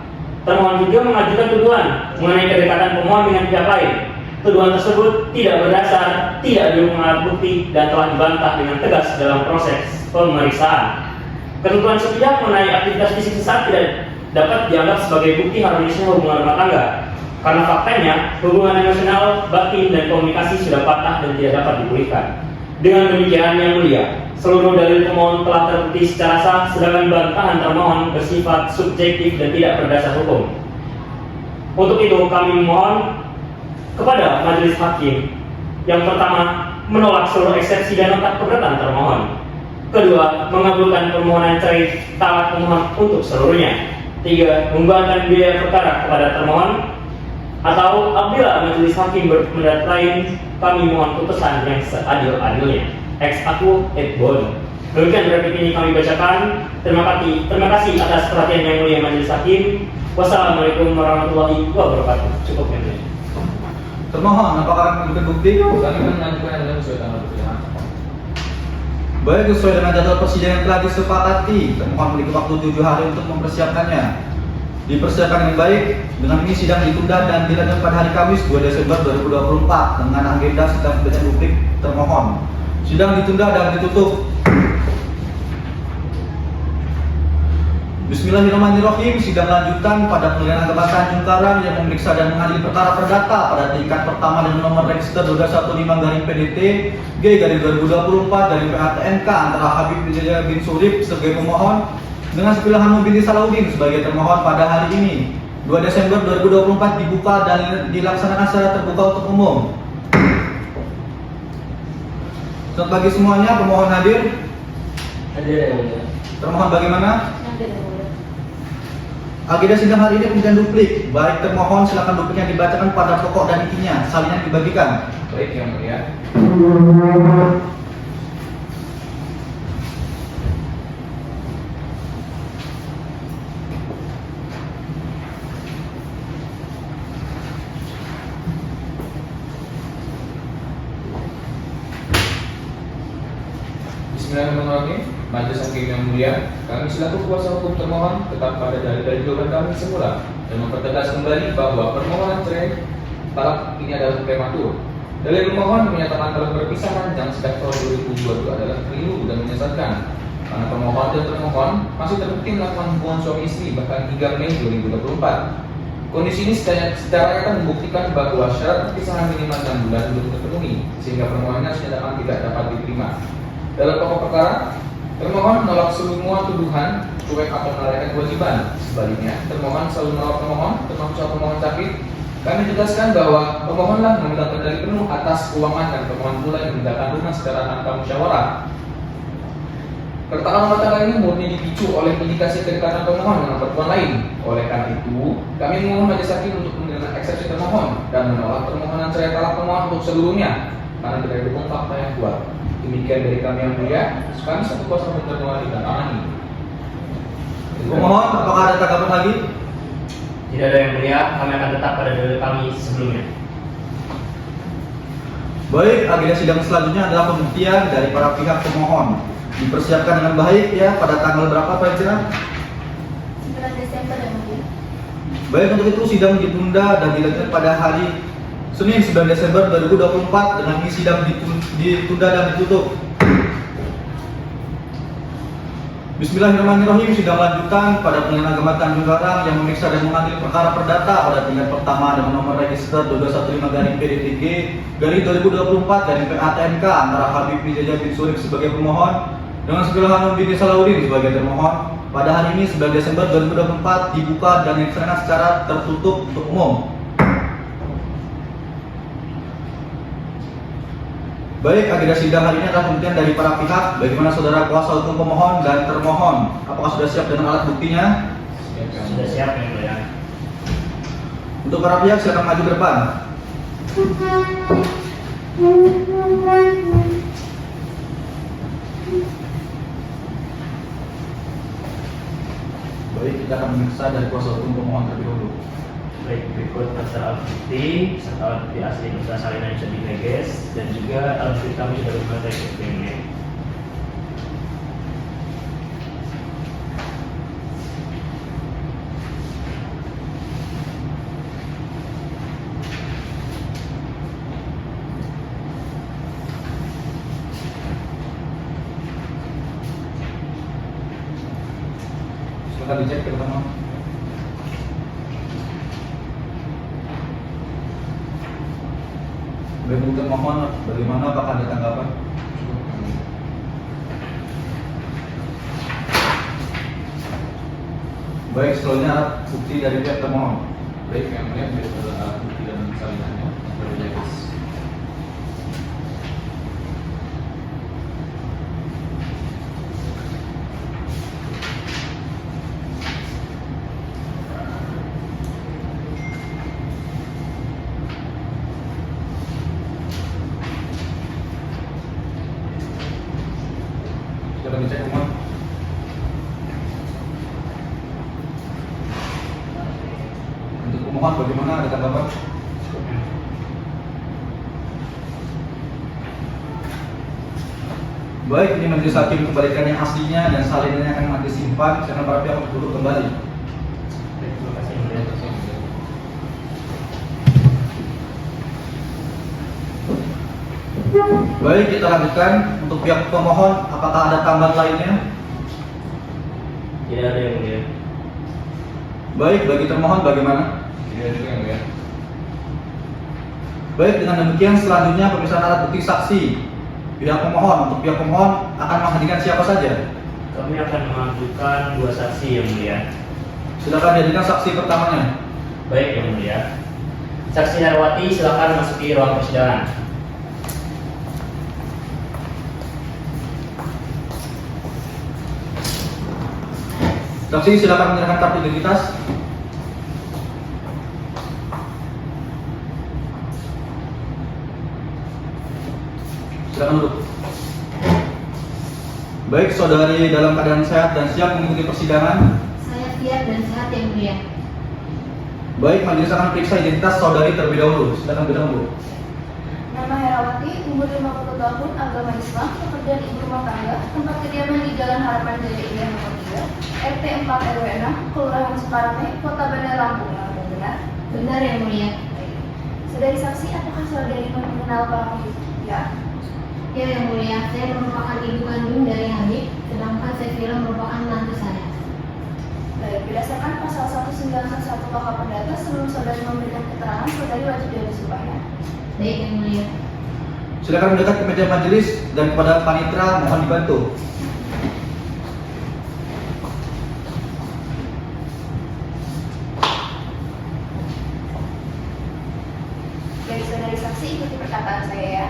Termohon juga mengajukan tuduhan mengenai kedekatan pemohon dengan pihak lain. Tuduhan tersebut tidak berdasar, tidak didukung alat bukti, dan telah dibantah dengan tegas dalam proses pemeriksaan. Ketentuan sepihak mengenai aktivitas fisik sesat tidak dapat dianggap sebagai bukti harmonisnya hubungan rumah tangga. Karena faktanya, hubungan emosional, batin, dan komunikasi sudah patah dan tidak dapat dipulihkan. Dengan demikian, yang mulia, seluruh dalil pemohon telah terbukti secara sah, sedangkan bantahan termohon bersifat subjektif dan tidak berdasar hukum. Untuk itu, kami memohon kepada Majelis Hakim, yang pertama, menolak seluruh eksepsi dan nota keberatan termohon. Kedua, mengabulkan permohonan cerai talak pemohon untuk seluruhnya. Tiga, membebankan biaya perkara kepada termohon. Atau apabila Majelis Hakim berpendapat lain, kami mohon putusan yang seadil-adilnya. Ex aequo et bono. Demikian replik ini kami bacakan. Terima kasih atas perhatian yang mulia Majelis Hakim. Wassalamualaikum warahmatullahi wabarakatuh. Cukup ya. Termohon, apakah akan memberikan bukti? Kami mengajukan adalah sesuai tanggal persidangan. Baik, sesuai dengan jadwal persidangan yang telah disepakati, termohon memiliki waktu 7 hari untuk mempersiapkannya. Dipersiapkan dengan baik. Dengan ini sidang ditunda dan dilanjutkan pada hari Kamis 2 Desember 2024 dengan agenda sidang pembacaan publik termohon. Sidang ditunda dan ditutup. Bismillahirrahmanirrahim. Sidang lanjutan pada Pengadilan Agama Tanjung Karang yang memeriksa dan mengadili perkara perdata pada tingkat pertama dengan nomor register 215-PDT-G-2024-PATNK antara Habib binti Jaja bin Surip sebagai pemohon dengan Sepil Hanum binti Salahuddin sebagai termohon pada hari ini 2 Desember 2024 dibuka dan dilaksanakan secara terbuka untuk umum. Selamat pagi semuanya, pemohon hadir. Hadir yang mulia. Termohon bagaimana? Agenda sidang hari ini pemberian duplik. Baik termohon silakan dupliknya dibacakan pada pokok dan intinya. Salinan dibagikan. Baik yang mulia. Bismillahirrahmanirrahim. Majelis Hakim yang mulia, kami selaku kuasa hukum termohon tetap pada dalil-dalil jawaban kami semula dan mempertegas kembali bahwa permohonan cerai talak ini adalah prematur. Dalil pemohon menyatakan kalau perpisahan yang sejak tahun 2022 adalah keliru dan menyesatkan karena pemohon dan termohon masih terbukti melakukan hubungan suami istri bahkan hingga Mei 2024. Kondisi ini secara nyata membuktikan bahwa syarat perpisahan minimal 6 bulan belum terpenuhi sehingga permohonannya senyatakan tidak dapat diterima. Dalam pokok perkara, termohon menolak semua tuduhan cuek atau melalaikan kewajiban. Sebaliknya, termohon selalu menolak pemohon, termasuk soal pemohon sakit. Kami tegaskan bahwa pemohonlah meminta kendali penuh atas keuangan dan pemohon pula yang meninggalkan rumah secara tanpa musyawarah. Keretakan rumah tangga ini murni dipicu oleh indikasi kedekatan pemohon dengan perempuan lain. Oleh karena itu, kami memohon majelis hakim untuk menerima eksepsi termohon dan menolak permohonan cerai talak pemohon untuk seluruhnya karena tidak didukung fakta yang kuat. Demikian dari kami yang mulia, kami satu kuasa hukum termohon ditandatangani. Pemohon, apakah ada tanggapan lagi? Tidak ada yang mulia, kami akan tetap pada dalil kami sebelumnya. Baik, agenda sidang selanjutnya adalah pembuktian dari para pihak pemohon. Dipersiapkan dengan baik ya, pada tanggal berapa Pak Ijra? 9 Desember yang mulia. Baik, untuk itu sidang ditunda dan dilanjutkan pada hari Senin 9 Desember 2024 dengan ini sidang ditunda dan ditutup. Bismillahirrahmanirrahim. Sidang lanjutan pada Pengadilan Agama Tanjung Karang yang memeriksa dan mengadili perkara perdata pada tingkat pertama dengan nomor register 2215-PDTG-2024-PATNK antara Habib Wijaya bin Surip sebagai pemohon dengan Safilah Hanum binti Salahuddin sebagai termohon pada hari ini 9 Desember 2024 dibuka dan dilaksanakan secara tertutup untuk umum. Baik, agenda sidang hari ini adalah pembuktian dari para pihak. Bagaimana saudara kuasa hukum pemohon dan termohon? Apakah sudah siap dengan alat buktinya? Sudah siap yang mulia. Untuk para pihak silakan maju ke depan. Baik, kita akan memeriksa dari kuasa hukum pemohon terlebih dahulu. Baik, berikut daftar alat bukti serta alat bukti asli beserta salinan yang sudah dileges dan juga alat bukti kami sudah berbagai sebelumnya. Silakan dicek ke depan. Baik, untuk termohon, bagaimana apakah ada tanggapan? Baik, selanjutnya alat bukti dari pihak termohon. Baik yang mulia, alat bukti dan salinannya berjelas. Silakan dicek pemohon. Untuk pemohon bagaimana, ada tanggapan? Baik, ini majelis hakim kembalikan yang aslinya dan salinannya akan nanti simpan. Silakan para pihak untuk duduk kembali. Baik, terima kasih yang mulia. Baik, kita lanjutkan. Untuk pihak pemohon, apakah ada tambahan lainnya? Tidak ada yang mulia. Baik, bagi termohon bagaimana? Tidak juga yang mulia. Baik, dengan demikian selanjutnya pemeriksaan alat bukti saksi. Pihak pemohon, untuk pihak pemohon akan menghadirkan siapa saja? Kami akan mengajukan 2 saksi yang mulia. Silakan hadirkan saksi pertamanya. Baik yang mulia. Saksi Narwati silakan masuki ruang persidangan. Saksi silakan menyerahkan kartu identitas. Silakan duduk. Baik, saudari dalam keadaan sehat dan siap mengikuti persidangan. Saya siap dan sehat yang mulia. Baik, majelis akan periksa identitas saudari terlebih dahulu. Silakan bidang dulu. Nama Herawati, umur 50 tahun, agama Islam, pekerjaan ibu rumah tangga, tempat kediaman di Jalan Harapan Jaya Indah nomor 3, RT 4 RW 6, Kelurahan Sukarame, Kota Bandar Lampung. Lampung, benar? Benar yang mulia. Saudari saksi, apakah saudari mengenal pelaku? Ya. Ya yang mulia, saya merupakan ibu kandung dari Habib, sedangkan Sevilla merupakan menantu saya. Baik, berdasarkan pasal 191 KUH Perdata, sebelum saudari memberikan keterangan, saudari wajib dari sumpah, ya. Baik yang mulia. Silakan mendekat ke meja majelis dan kepada panitera mohon dibantu. Baik, saudari saksi, ikuti perkataan saya, ya.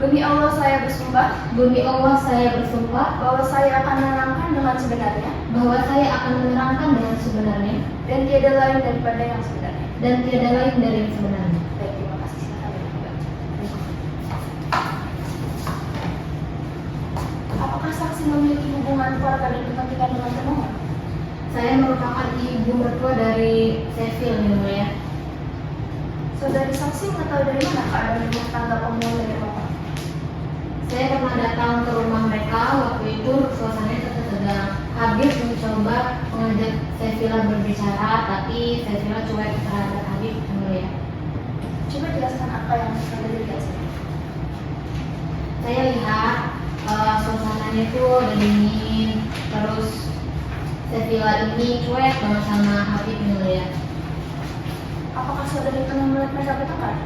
Demi Allah saya bersumpah Demi Allah saya bersumpah bahwa saya akan menerangkan dengan sebenarnya bahwa saya akan menerangkan dengan sebenarnya dan tiada lain daripada yang sebenarnya. dan tiada lain dari yang sebenarnya. Baik, terima kasih. Silakan dilanjutkan. Apakah saksi memiliki hubungan keluarga dan kepentingan dengan termohon? Saya merupakan ibu mertua dari Sevilla yang mulia. Saudari saksi mengetahui dari mana keadaan rumah tangga pemohon dari termohon? Saya pernah datang ke rumah mereka, waktu itu suasananya tetap tegang. Habib mencoba mengajak Sevilla berbicara, tapi Sevilla cuek terhadap Habib yang mulia. Coba jelaskan apa yang saudari lihat. Saya lihat suasananya itu ada dingin, terus Sevilla ini cuek banget sama Habib yang mulia. Apakah saudari pernah melihat mereka bertengkar?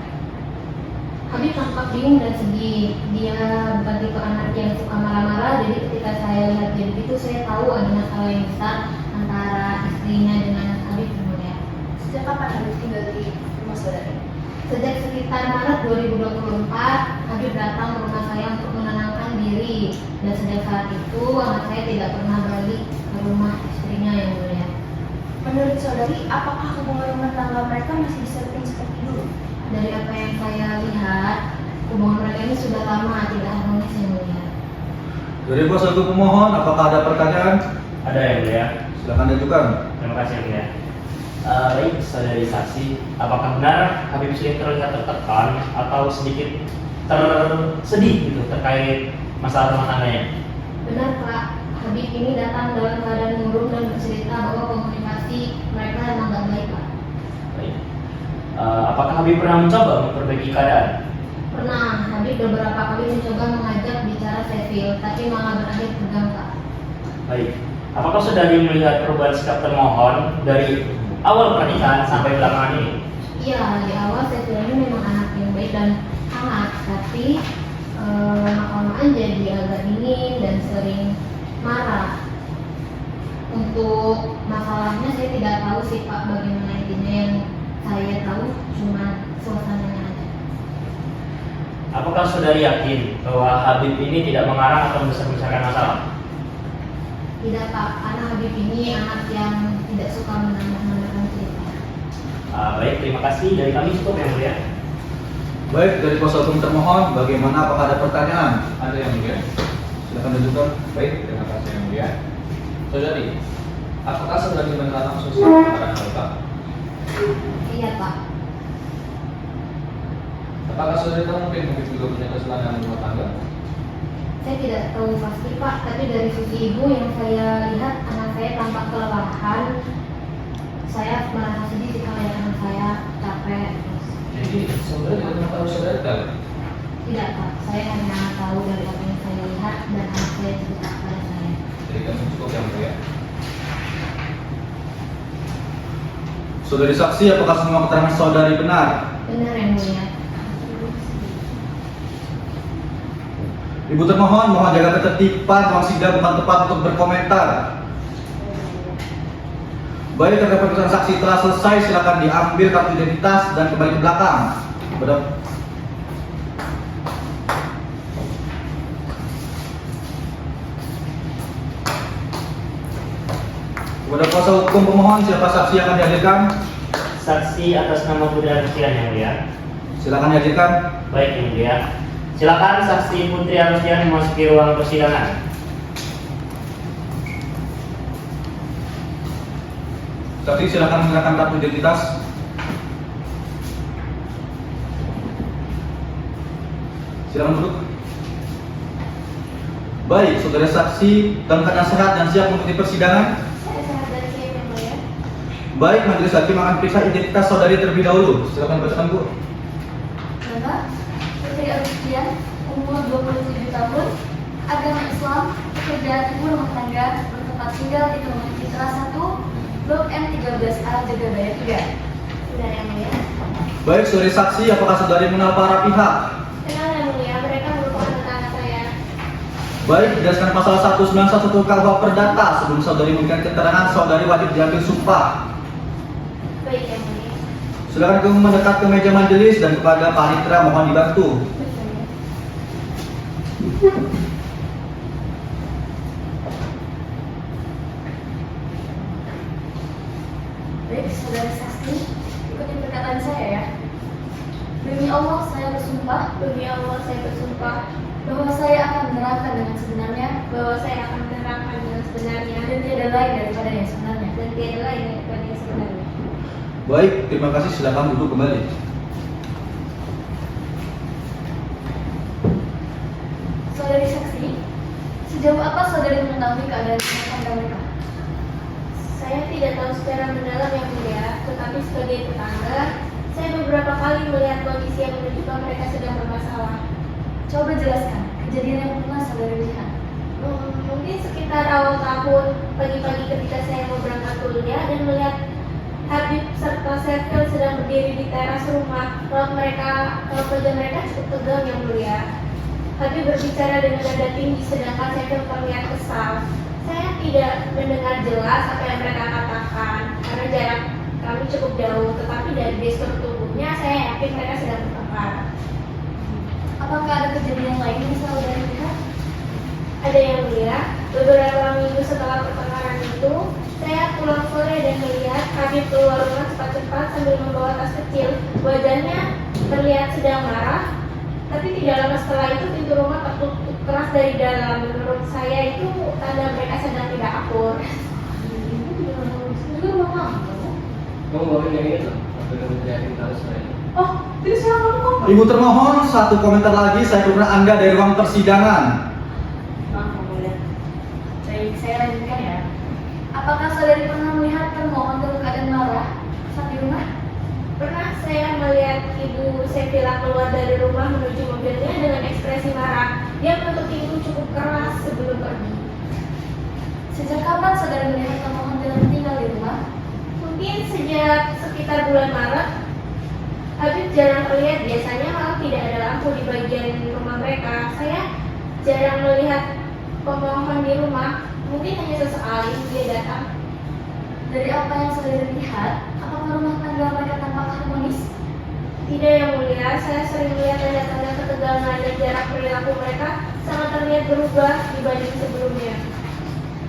Habib tampak bingung dan sedih. Dia bukan tipe anak yang suka marah-marah, jadi ketika saya lihat dia begitu, saya tahu ada masalah yang besar antara istrinya dengan Habib yang mulia. Sejak kapan Habib tinggal di rumah saudari? Sejak sekitar Maret 2024, Habib datang ke rumah saya untuk menenangkan diri, dan sejak saat itu anak saya tidak pernah balik ke rumah istrinya yang mulia. Menurut saudari, apakah hubungan rumah tangga mereka masih diserting seperti dulu? Dari apa yang saya lihat, hubungan mereka ini sudah lama tidak harmonis yang mulia. Dari kuasa hukum pemohon, apakah ada pertanyaan? Ada yang mulia. Silakan ajukan. Terima kasih yang mulia. Baik, saudari saksi, apakah benar Habib sering terlihat tertekan atau sedikit tersedih gitu terkait masalah rumah tangganya? Benar Pak, Habib ini datang dalam keadaan murung dan bercerita bahwa komunikasi mereka memang gak baik Pak. Baik. Apakah Habib pernah mencoba memperbaiki keadaan? Pernah, Habib beberapa kali mencoba mengajak bicara Seville, tapi malah berakhir tegang Pak. Baik. Apakah saudari melihat perubahan sikap termohon dari awal pernikahan sampai belakangan ini? Iya, di awal Seville ini memang anak yang baik dan hangat, tapi lama-kelamaan jadi agak dingin dan sering marah. Untuk masalahnya saya tidak tahu sih Pak bagaimana intinya, yang saya tahu cuma suasananya aja. Apakah saudari yakin bahwa Habib ini tidak mengarang atau membesar-besarkan masalah? Tidak Pak, karena Habib ini anak yang tidak suka menambah-nambahkan cerita. Baik, terima kasih. Dari kami cukup yang mulia. Baik, dari kuasa hukum termohon, bagaimana, apakah ada pertanyaan? Ada yang mulia? Silakan ajukan. Baik, terima kasih yang mulia. Saudari, apakah saudari mengenal langsung seorang mereka? Iya Pak. Apakah saudari tahu mungkin Habib juga punya kesenangan rumah tangga? Saya tidak tahu pasti Pak, tapi dari sisi ibu yang saya lihat anak saya tampak kelelahan. Saya merasa sedih sih kalau lihat anak saya capek. Jadi saudari tidak tahu saudari tahu? Tidak Pak, saya hanya tahu dari apa yang saya lihat dan anak saya cerita pada saya. Jadi kami cukup yang mulia. Saudari saksi, apakah semua keterangan saudari benar? Benar yang mulia. Ibu termohon, mohon jaga ketertiban, ruang sidang bukan tempat untuk berkomentar. Baik, terhadap pemeriksaan saksi telah selesai, silakan diambil kartu identitas dan kembali ke belakang. Kepada kuasa hukum pemohon, siapa saksi yang akan dihadirkan? Saksi atas nama Budha Rusian yang mulia. Silakan dihadirkan. Baik yang mulia. Silakan saksi Putri Arustian memasuki ruang persidangan. Saksi silakan menggunakan kartu identitas. Silakan duduk. Baik, saudara saksi dalam keadaan sehat dan siap mengikuti persidangan. Saya sehat dan siap yang mulia. Baik, majelis hakim akan periksa identitas saudari terlebih dahulu. Silakan bacakan, Bu. Nama Putri Arustian, umur 27 tahun, agama Islam, pekerjaan ibu rumah tangga, bertempat tinggal di rumah Citra 1, Blok M13A, Jagabaya 3. Benar yang mulia? Baik, saudari saksi, apakah saudari mengenal para pihak? Kenal yang mulia, mereka merupakan tetangga saya. Baik, berdasarkan pasal 191 KUH Perdata, sebelum saudari memberikan keterangan, saudari wajib diambil sumpah. Baik yang mulia. Silakan kamu mendekat ke meja majelis dan kepada Pak Anitra mohon dibantu. Baik, saudara saksi, ikuti perkataan saya ya. Demi Allah saya bersumpah, demi Allah saya bersumpah bahwa saya akan menerangkan dengan sebenarnya, bahwa saya akan menerangkan dengan sebenarnya dan tiada lain daripada yang sebenarnya, dan tiada lain daripada yang sebenarnya. Baik, terima kasih. Silakan duduk kembali. Saudari saksi, sejauh apa saudari mengetahui keadaan rumah tangga mereka? Saya tidak tahu secara mendalam yang mulia, tetapi sebagai tetangga, saya beberapa kali melihat kondisi yang menunjukkan mereka sedang bermasalah. Coba jelaskan kejadian yang pernah saudari lihat. Mungkin sekitar awal tahun, pagi-pagi ketika saya mau berangkat kuliah dan melihat Habib serta Sevil sedang berdiri di teras rumah. Raut wajah mereka cukup tegang yang mulia. Habib berbicara dengan nada tinggi sedangkan Sevil terlihat kesal. Saya tidak mendengar jelas apa yang mereka katakan karena jarak kami cukup jauh, tetapi dari gestur tubuhnya saya yakin mereka sedang bertengkar. Apakah ada kejadian lain yang saudari lihat? Ada yang mulia, beberapa minggu setelah pertengkaran itu, saya pulang sore dan melihat Habib keluar rumah cepat-cepat sambil membawa tas kecil. Wajahnya terlihat sedang marah, tapi tidak lama setelah itu pintu rumah tertutup keras dari dalam. Menurut saya itu tanda mereka sedang tidak akur. Kamu bawain yang itu? Apa yang terjadi tahu saya? Oh, jadi siapa kamu? Ibu termohon, satu komentar lagi. Saya keluar Anda dari ruang persidangan. Maaf, yang mulia. Baik, saya lanjutkan ya. Apakah saudari pernah melihat termohon dalam keadaan marah saat di rumah? Pernah saya melihat ibu Sevilla keluar dari rumah menuju mobilnya dengan ekspresi marah. Dia menutup pintu cukup keras sebelum pergi. Sejak kapan saudari melihat termohon dalam tinggal di rumah? Mungkin sejak sekitar bulan Maret. Habib jarang terlihat, biasanya malah tidak ada lampu di bagian rumah mereka. Saya jarang melihat pemohon di rumah. Mungkin hanya sesekali dia datang. Dari apa yang saudari lihat, apakah rumah tangga mereka tampak harmonis? Tidak yang mulia, saya sering melihat tanda-tanda ketegangan dan jarak perilaku mereka sangat terlihat berubah dibanding sebelumnya.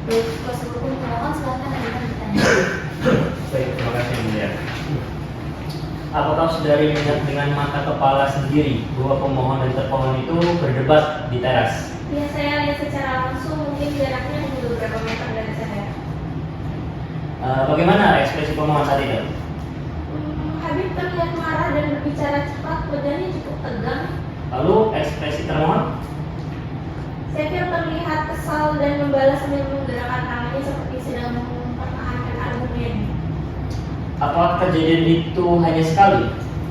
Baik, kuasa hukum pemohon silakan lanjutkan pertanyaan. Baik, terima kasih Yang Mulia. Apakah saudari melihat dengan mata kepala sendiri bahwa pemohon dan termohon itu berdebat di teras? Ya, saya lihat secara langsung, mungkin jaraknya hanya beberapa meter dari saya. Bagaimana ekspresi pemohon saat itu? Habib terlihat marah dan berbicara cepat, wajahnya cukup tegang. Lalu ekspresi termohon? Sevil terlihat kesal dan membalas sambil menggerakkan tangannya seperti sedang mempertahankan argumen. Apakah kejadian itu hanya sekali?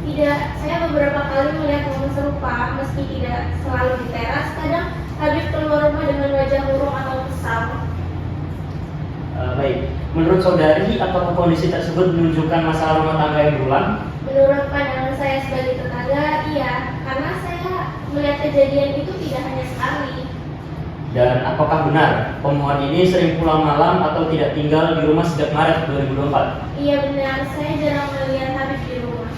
Tidak, saya beberapa kali melihat momen serupa, meski tidak selalu di teras. Kadang Habib keluar rumah dengan wajah murung atau kesal. Baik, menurut saudari, apakah kondisi tersebut menunjukkan masalah rumah tangga yang berulang? Menurut pandangan saya sebagai tetangga, iya, karena saya melihat kejadian itu tidak hanya sekali. Dan apakah benar pemohon ini sering pulang malam atau tidak tinggal di rumah sejak Maret 2024? Iya benar, saya jarang melihat Habib di rumah.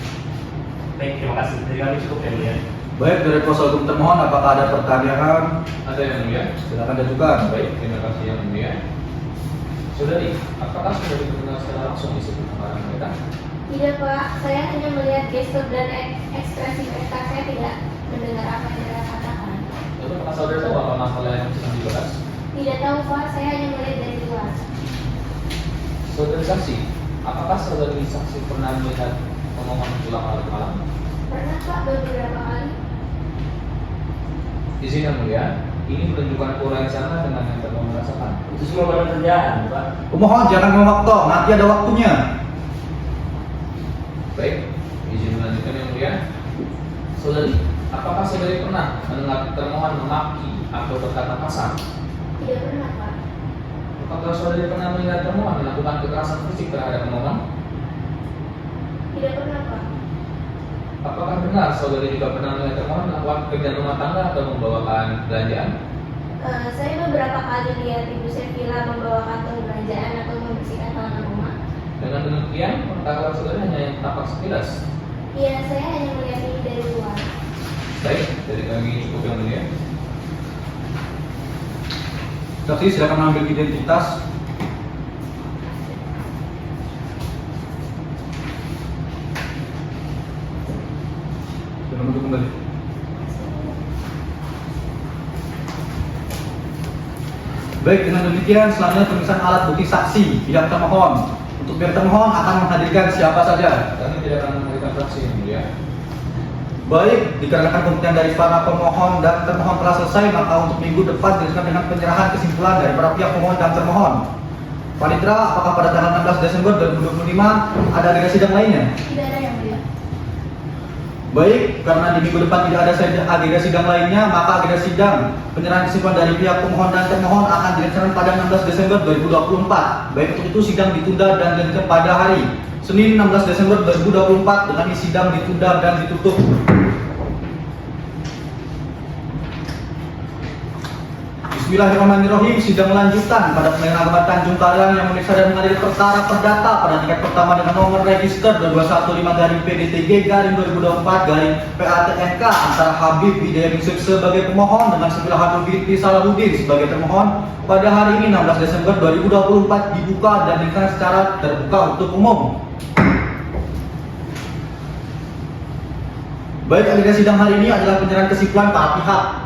Baik, terima kasih. Dari kami cukup ya Mulia. Baik, dari kuasa hukum termohon, apakah ada pertanyaan? Ada yang mulia? Silakan ajukan. Baik, terima kasih yang mulia. Saudari, apakah saudari mengenal secara langsung isi pertengkaran mereka? Tidak Pak, saya hanya melihat gestur dan ekspresi mereka. Saya tidak mendengar apa yang mereka katakan. Lalu apakah saudara tahu apa masalah yang sedang dibahas? Tidak tahu Pak, saya hanya melihat dari luar. Saudara saksi, apakah saudari saksi pernah melihat pemohon pulang larut malam? Pernah Pak, beberapa kali. Izin yang mulia, ini menunjukkan aura yang sama dengan yang termohon rasakan. Itu semua barang kerjaan, Pak. Pemohon jangan memotong, nanti ada waktunya. Baik, izin melanjutkan yang mulia. Saudari, apakah saudari pernah mendengar termohon memaki atau berkata kasar? Tidak pernah Pak. Apakah saudari pernah melihat termohon melakukan kekerasan fisik terhadap pemohon? Tidak pernah Pak. Apakah benar saudari juga pernah melihat termohon melakukan pekerjaan rumah tangga atau membawakan belanjaan? Saya beberapa kali lihat Ibu Sevilla membawa kantong belanjaan atau membersihkan halaman rumah. Dengan demikian, pengetahuan saudari hanya yang tampak sekilas. Iya, saya hanya melihat ini dari luar. Baik, dari kami cukup yang mulia. Saksi silakan mengambil identitas. Silakan duduk kembali. Baik, dengan demikian selanjutnya pemeriksaan alat bukti saksi pihak termohon. Untuk pihak termohon akan menghadirkan siapa saja. Kami tidak akan memberikan fraksi yang mulia. Baik, dikarenakan pembuktian dari para pemohon dan termohon telah selesai, maka untuk minggu depan dilanjutkan dengan penyerahan kesimpulan dari para pihak pemohon dan termohon. Panitra, apakah pada tanggal 16 Desember 2025 ada agenda sidang lainnya? Tidak ada yang mulia. Baik, karena di minggu depan tidak ada agenda sidang lainnya, maka agenda sidang penyerahan kesimpulan dari pihak pemohon dan termohon akan dilaksanakan pada 16 Desember 2024. Baik, untuk itu sidang ditunda dan dilanjutkan pada hari Senin 16 Desember 2024 dengan sidang ditunda dan ditutup. Bismillahirrahmanirrahim. Sidang lanjutan pada Pengadilan Agama Tanjung Karang yang memeriksa dan mengadili perkara perdata pada tingkat pertama dengan nomor register 215-PDTG-2024-PATNK antara Habib Bidayah bin Sub sebagai pemohon dengan Sevilla Hanum binti Salahuddin sebagai termohon pada hari ini 16 Desember 2024 dibuka dan dilaksanakan secara terbuka untuk umum. Baik, agenda sidang hari ini adalah penyerahan kesimpulan para pihak.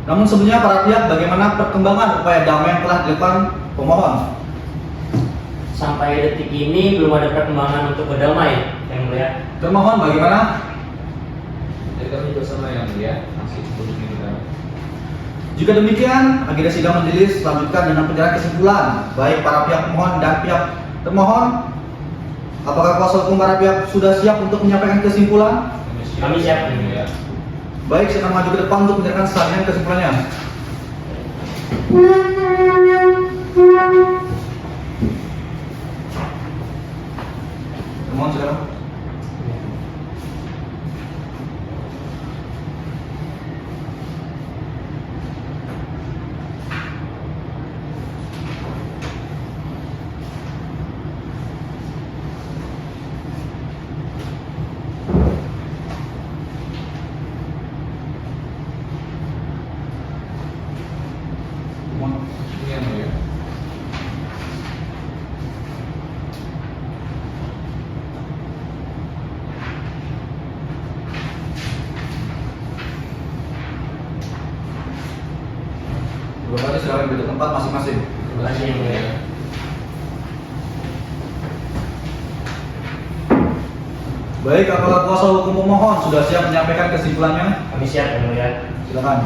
Namun sebelumnya para pihak, bagaimana perkembangan upaya damai yang telah dilakukan pemohon? Sampai detik ini belum ada perkembangan untuk berdamai, yang mulia. Termohon bagaimana? Dari kami bersama yang mulia masih belum dimulai. Jika demikian, agenda sidang majelis selanjutkan dengan penyerahan kesimpulan baik para pihak pemohon dan pihak termohon. Apakah kuasa hukum para pihak sudah siap untuk menyampaikan kesimpulan? Kami siap, yang mulia. Baik, saya akan maju ke depan untuk menyerahkan selanjutnya kesimpulannya. Termohon silakan. Ini yang mulia. Belum ada, silakan beda tempat masing-masing. Terima kasih, yang mulia. Baik, apakah kuasa hukum pemohon sudah siap menyampaikan kesimpulannya? Kami siap, yang mulia. Silakan.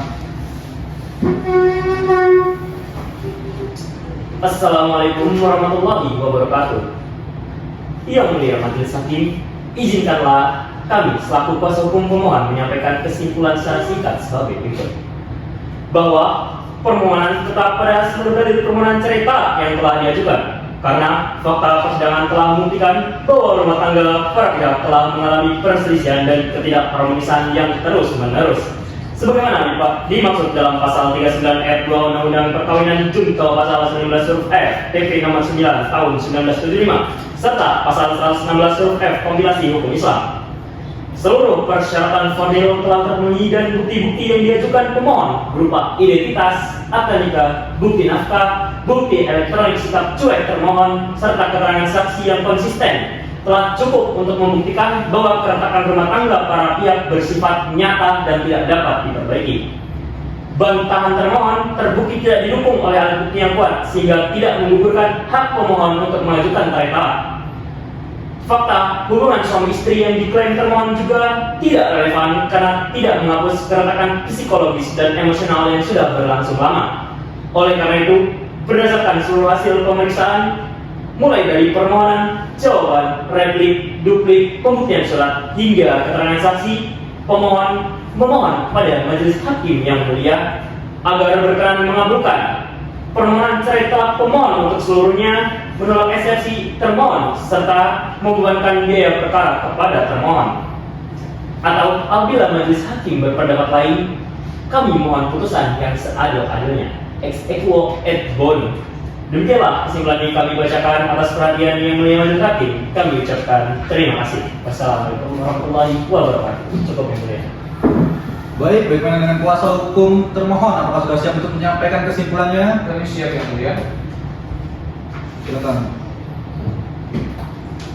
Assalamualaikum warahmatullahi wabarakatuh. Yang mulia majelis hakim, izinkanlah kami selaku kuasa hukum pemohon menyampaikan kesimpulan secara singkat sebagai berikut. Bahwa permohonan tetap pada seluruh dari permohonan cerita yang telah diajukan, karena fakta persidangan telah membuktikan bahwa rumah tangga para pihak telah mengalami perselisihan dan ketidakharmonisan yang terus-menerus. Sebagaimana dimaksud dalam pasal 39 ayat 2 Undang-Undang Perkawinan Junto pasal 19 huruf F PP nomor 9 tahun 1975 serta pasal 116 huruf F kompilasi hukum Islam. Seluruh persyaratan formil telah terpenuhi dan bukti-bukti yang diajukan pemohon berupa identitas, akta nikah, bukti nafkah, bukti elektronik sikap cuek termohon serta keterangan saksi yang konsisten telah cukup untuk membuktikan bahwa keretakan rumah tangga para pihak bersifat nyata dan tidak dapat diperbaiki. Bantahan termohon terbukti tidak didukung oleh alat bukti yang kuat sehingga tidak menggugurkan hak pemohon untuk mengajukan tarik talak. Fakta hubungan suami istri yang diklaim termohon juga tidak relevan karena tidak menghapus keretakan psikologis dan emosional yang sudah berlangsung lama. Oleh karena itu, berdasarkan seluruh hasil pemeriksaan, mulai dari permohonan, jawaban, replik, duplik, pembuktian surat, hingga keterangan saksi, pemohon memohon kepada majelis hakim yang mulia agar berkenan mengabulkan permohonan cerai talak pemohon untuk seluruhnya, menolak eksepsi termohon, serta membebankan biaya perkara kepada termohon. Atau apabila majelis hakim berpendapat lain, kami mohon putusan yang seadil-adilnya, ex equo et bono. Demikianlah kesimpulan yang kami bacakan atas perhatian yang mulia majelis hakim. Kami ucapkan terima kasih. Wassalamualaikum warahmatullahi wabarakatuh. Cukup yang mulia. Baik, bagaimana dengan kuasa hukum termohon? Apakah sudah siap untuk menyampaikan kesimpulannya? Kami siap yang mulia. Silakan.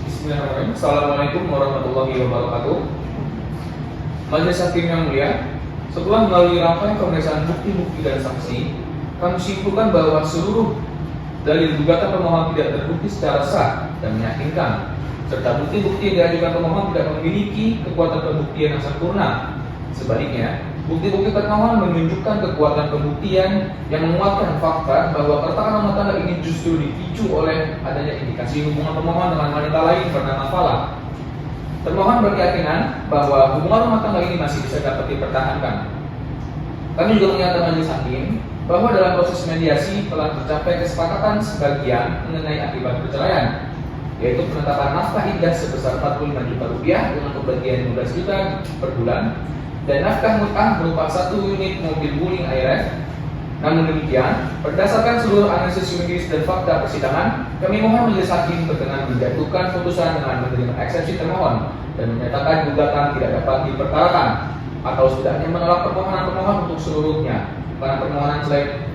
Bismillahirrahmanirrahim. Assalamualaikum warahmatullahi wabarakatuh. Majelis hakim yang mulia, setelah melalui rangkaian pemeriksaan bukti-bukti dan saksi, kami simpulkan bahwa seluruh dalil gugatan pemohon tidak terbukti secara sah dan meyakinkan, serta bukti-bukti yang diajukan pemohon tidak memiliki kekuatan pembuktian yang sempurna. Sebaliknya, bukti-bukti termohon menunjukkan kekuatan pembuktian yang menguatkan fakta bahwa keretakan rumah tangga ini justru dipicu oleh adanya indikasi hubungan pemohon dengan wanita lain bernama Fala. Termohon berkeyakinan bahwa hubungan rumah tangga ini masih bisa dapat dipertahankan. Kami juga mengingatkan majelis hakim bahwa dalam proses mediasi telah tercapai kesepakatan sebagian mengenai akibat perceraian, yaitu penetapan nafkah iddah sebesar 45 juta rupiah dengan pembagian 15 juta per bulan, dan nafkah mut'ah berupa 1 unit mobil wuling ARF. Namun demikian, berdasarkan seluruh analisis yuridis dan fakta persidangan, kami mohon majelis hakim berkenan menjatuhkan putusan dengan menerima eksepsi termohon dan menyatakan gugatan tidak dapat diperkarakan, atau setidaknya menolak permohonan pemohon untuk seluruhnya karena permohonan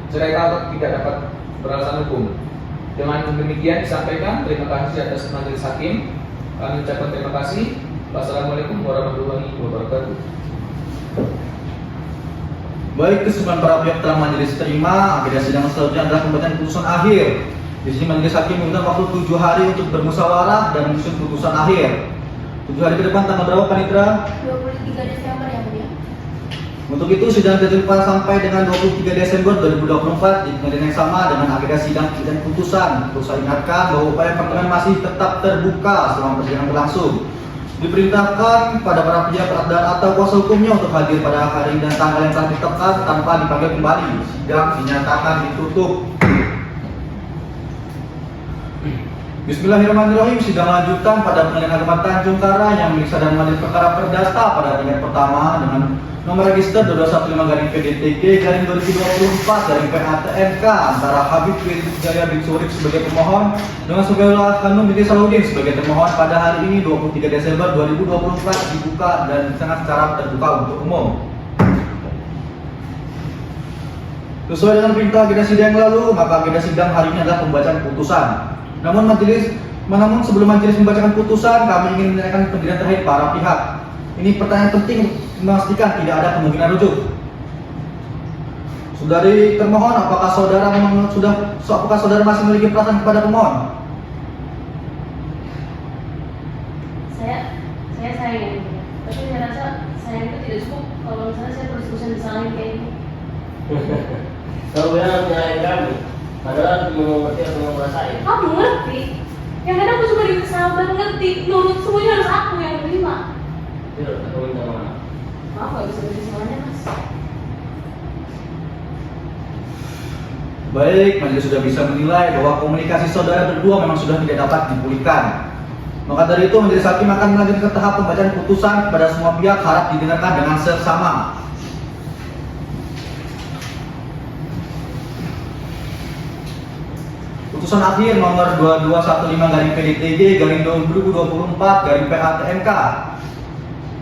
cerai talak tidak dapat beralasan hukum. Dengan demikian disampaikan, terima kasih atas majelis hakim. Kami ucapkan terima kasih. Wassalamualaikum warahmatullahi wabarakatuh. Baik, kesimpulan para pihak telah majelis terima. Agenda sidang selanjutnya adalah pembacaan putusan akhir. Di sini majelis hakim membutuhkan waktu 7 hari untuk bermusyawarah dan menyusun putusan akhir. 7 hari ke depan tanggal berapa, Panitra? 23 Desember yang mulia. Untuk itu sidang dijadwalkan sampai dengan 23 Desember 2024 di pengadilan yang sama dengan agenda sidang dan putusan. Perlu saya ingatkan bahwa upaya perkara masih tetap terbuka selama persidangan berlangsung. Diperintahkan pada para pihak dan atau kuasa hukumnya untuk hadir pada hari dan tanggal yang telah ditetapkan tanpa dipanggil kembali. Sidang dinyatakan ditutup. Bismillahirrahmanirrahim. Sidang lanjutan pada Pengadilan Agama Tanjung Karang yang memeriksa dan mengadili perkara perdata pada tingkat pertama dengan nomor register 215-PDTG-2024-PATMK antara Habib Wijaya bin Surip sebagai pemohon dengan Saudara Hanum binti Salahuddin sebagai termohon pada hari ini 23 Desember 2024 dibuka dan sangat secara terbuka untuk umum. Sesuai dengan perintah agenda sidang yang lalu, maka agenda sidang hari ini adalah pembacaan putusan. Namun sebelum majelis membacakan putusan, kami ingin menanyakan pendirian terakhir para pihak. Ini pertanyaan penting memastikan tidak ada kemungkinan rujuk. Saudari termohon, apakah saudara masih memiliki perasaan kepada pemohon? Saya sayang, tapi saya rasa sayang itu tidak cukup kalau misalnya saya terus-terusan disalahin kayak ini. Kamu bilang menyalahin kami, padahal kamu mengerti atau mau merasain. Kamu ngerti? Yang kadang aku suka disabar ngerti, nurut semuanya harus aku yang terima. Tidak, aku minta maaf. Maaf gak bisa beri salahnya mas. Baik, majelis sudah bisa menilai bahwa komunikasi saudara berdua memang sudah tidak dapat dipulihkan. Maka dari itu majelis hakim akan melanjutkan tahap pembacaan putusan kepada semua pihak, harap didengarkan dengan seksama. Putusan akhir nomor 2215-PDTG-2024-PATMK.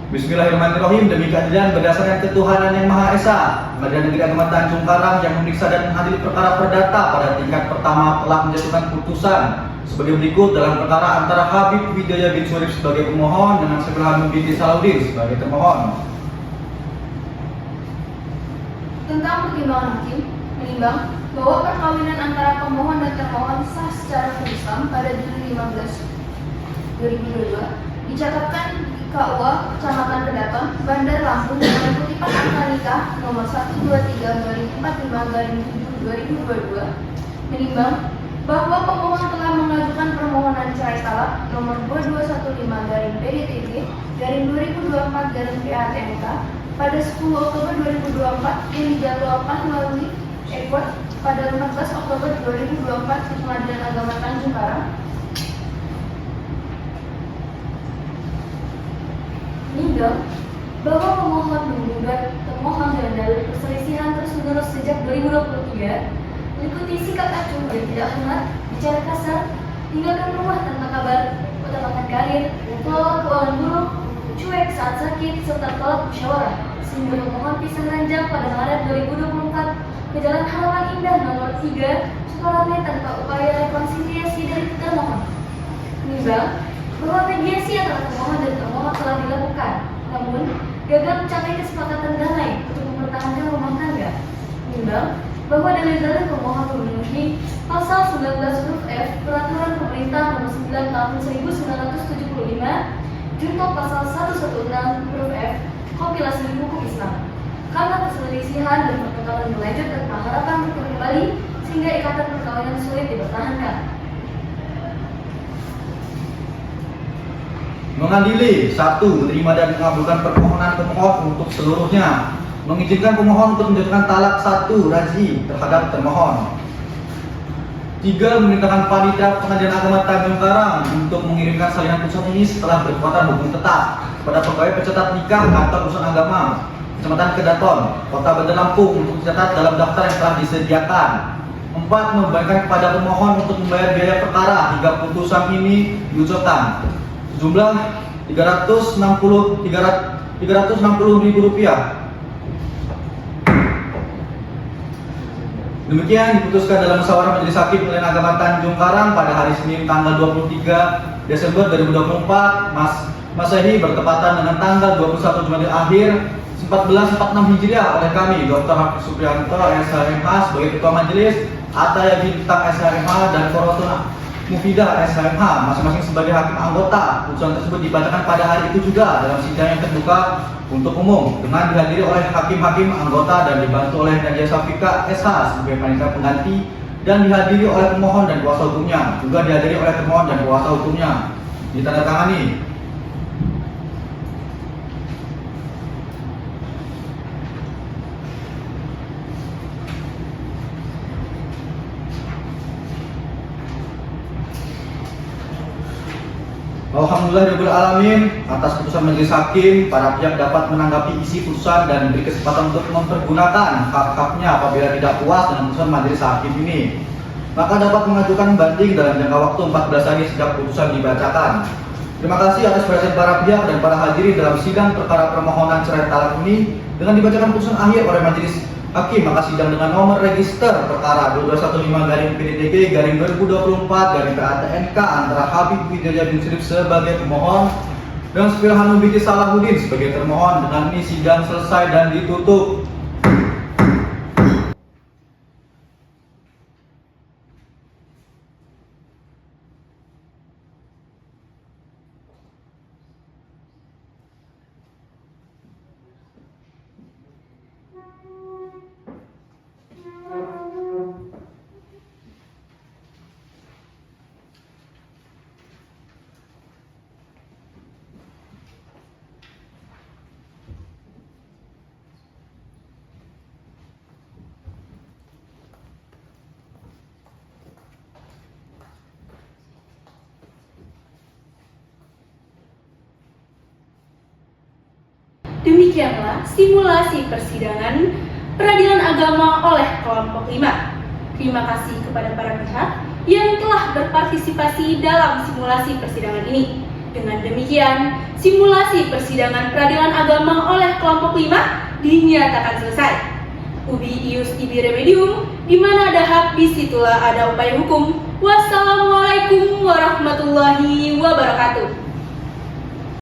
Bismillahirrahmanirrahim. Demi keadilan berdasarkan ketuhanan yang Maha Esa, Pengadilan Negeri Agama Tanjung Karang yang memeriksa dan mengadili perkara perdata pada tingkat pertama telah menjatuhkan putusan sebagai berikut dalam perkara antara Habib Wijaya bin Surip sebagai pemohon dengan Sefil Hanum binti Salahuddin sebagai termohon. Tentang pertimbangan hakim menimbang bahwa perkawinan antara pemohon dan termohon sah secara Islam pada Juli 15, 2022 dicatatkan di KUA Kecamatan Kedaton, Bandar Lampung dengan kutipan akta nikah nomor 123/45/7/2022 menimbang bahwa pemohon telah mengajukan permohonan cerai talak nomor 2215/PDTG/2024/PATMK pada 10 Oktober 2024 yang dijadwalkan melalui ekor pada 14 Oktober 2024 di Pengadilan Agama Tanjung Karang. Menimbang bahwa pemohon menggugat termohon dengan dalil perselisihan terus-menerus sejak 2023 mengikuti sikap acuh dan tidak hormat, bicara kasar, tinggalkan rumah tanpa kabar, utamakan karir, kelola keuangan buruk, cuek saat sakit, serta tolak musyawarah, sehingga pemohon pisah ranjang pada Maret 2024 ke Jalan Halaman Indah nomor 3, Sukarame tanpa upaya rekonsiliasi dari termohon. Menimbang bahwa mediasi antara termohon dan termohon telah dilakukan, namun gagal mencapai kesepakatan damai untuk mempertahankan rumah tangga. Menimbang bahwa dalil-dalil pemohon memenuhi pasal 19 huruf F Peraturan Pemerintah Nomor 9 Tahun 1975 junto pasal 116 huruf F Kompilasi Hukum Islam. Karena perselisihan dan pertengkaran berlanjut tanpa harapan untuk kembali sehingga ikatan perkawinan sulit dipertahankan. Mengadili 1. Menerima dan mengabulkan permohonan pemohon untuk seluruhnya. Mengizinkan pemohon untuk menjatuhkan talak 1 raj'i terhadap termohon. 3. Memerintahkan panitia Pengadilan Agama Tanjung Karang untuk mengirimkan salinan putusan ini setelah berkekuatan hukum tetap kepada pegawai pencatat nikah kantor urusan agama Kecamatan Kedaton, Kota Bandar Lampung untuk dicatat dalam daftar yang telah disediakan. 4. Membayarkan kepada pemohon untuk membayar biaya perkara hingga putusan ini diucapkan. Jumlah Rp360.000. Demikian diputuskan dalam musyawarah Majelis Hakim Pengadilan Agama Tanjung Karang pada hari Senin tanggal 23 Desember 2024 Masehi bertepatan dengan tanggal 21 Jumadil Akhir 1446 Hijriah oleh kami Dr. Hafiz Supriyanto SHMH sebagai Ketua Majelis, Ataya Bintang SHMH dan Korotuna Mufidah SHMH masing-masing sebagai hakim anggota. Putusan tersebut dibacakan pada hari itu juga dalam sidang yang terbuka untuk umum dengan dihadiri oleh hakim-hakim anggota dan dibantu oleh Nadia Safika SH sebagai panitia pengganti dan dihadiri oleh pemohon dan kuasa hukumnya, juga dihadiri oleh termohon dan kuasa hukumnya. Ditandatangani. Alhamdulillahirrahmanirrahim. Atas putusan Majelis Hakim, para pihak dapat menanggapi isi putusan dan diberi kesempatan untuk mempergunakan hak-haknya apabila tidak puas dengan putusan Majelis Hakim ini. Maka dapat mengajukan banding dalam jangka waktu 14 hari sejak putusan dibacakan. Terima kasih atas perhatian para pihak dan para hadirin dalam sidang perkara permohonan cerai talak ini. Dengan dibacakan putusan akhir oleh Majelis Hakim, maka sidang dengan nomor register perkara 2215/PDTG/2024/PATMK antara Habib Wijaya bin Surip sebagai pemohon dan Sefil Hanum binti Salahuddin sebagai termohon. Dengan ini sidang selesai dan ditutup. Demikianlah simulasi persidangan peradilan agama oleh kelompok 5. Terima kasih kepada para pihak yang telah berpartisipasi dalam simulasi persidangan ini. Dengan demikian, simulasi persidangan peradilan agama oleh kelompok 5 dinyatakan selesai. Ubi ius ibi remedium, di mana ada hak, disitulah ada upaya hukum. Wassalamualaikum warahmatullahi wabarakatuh.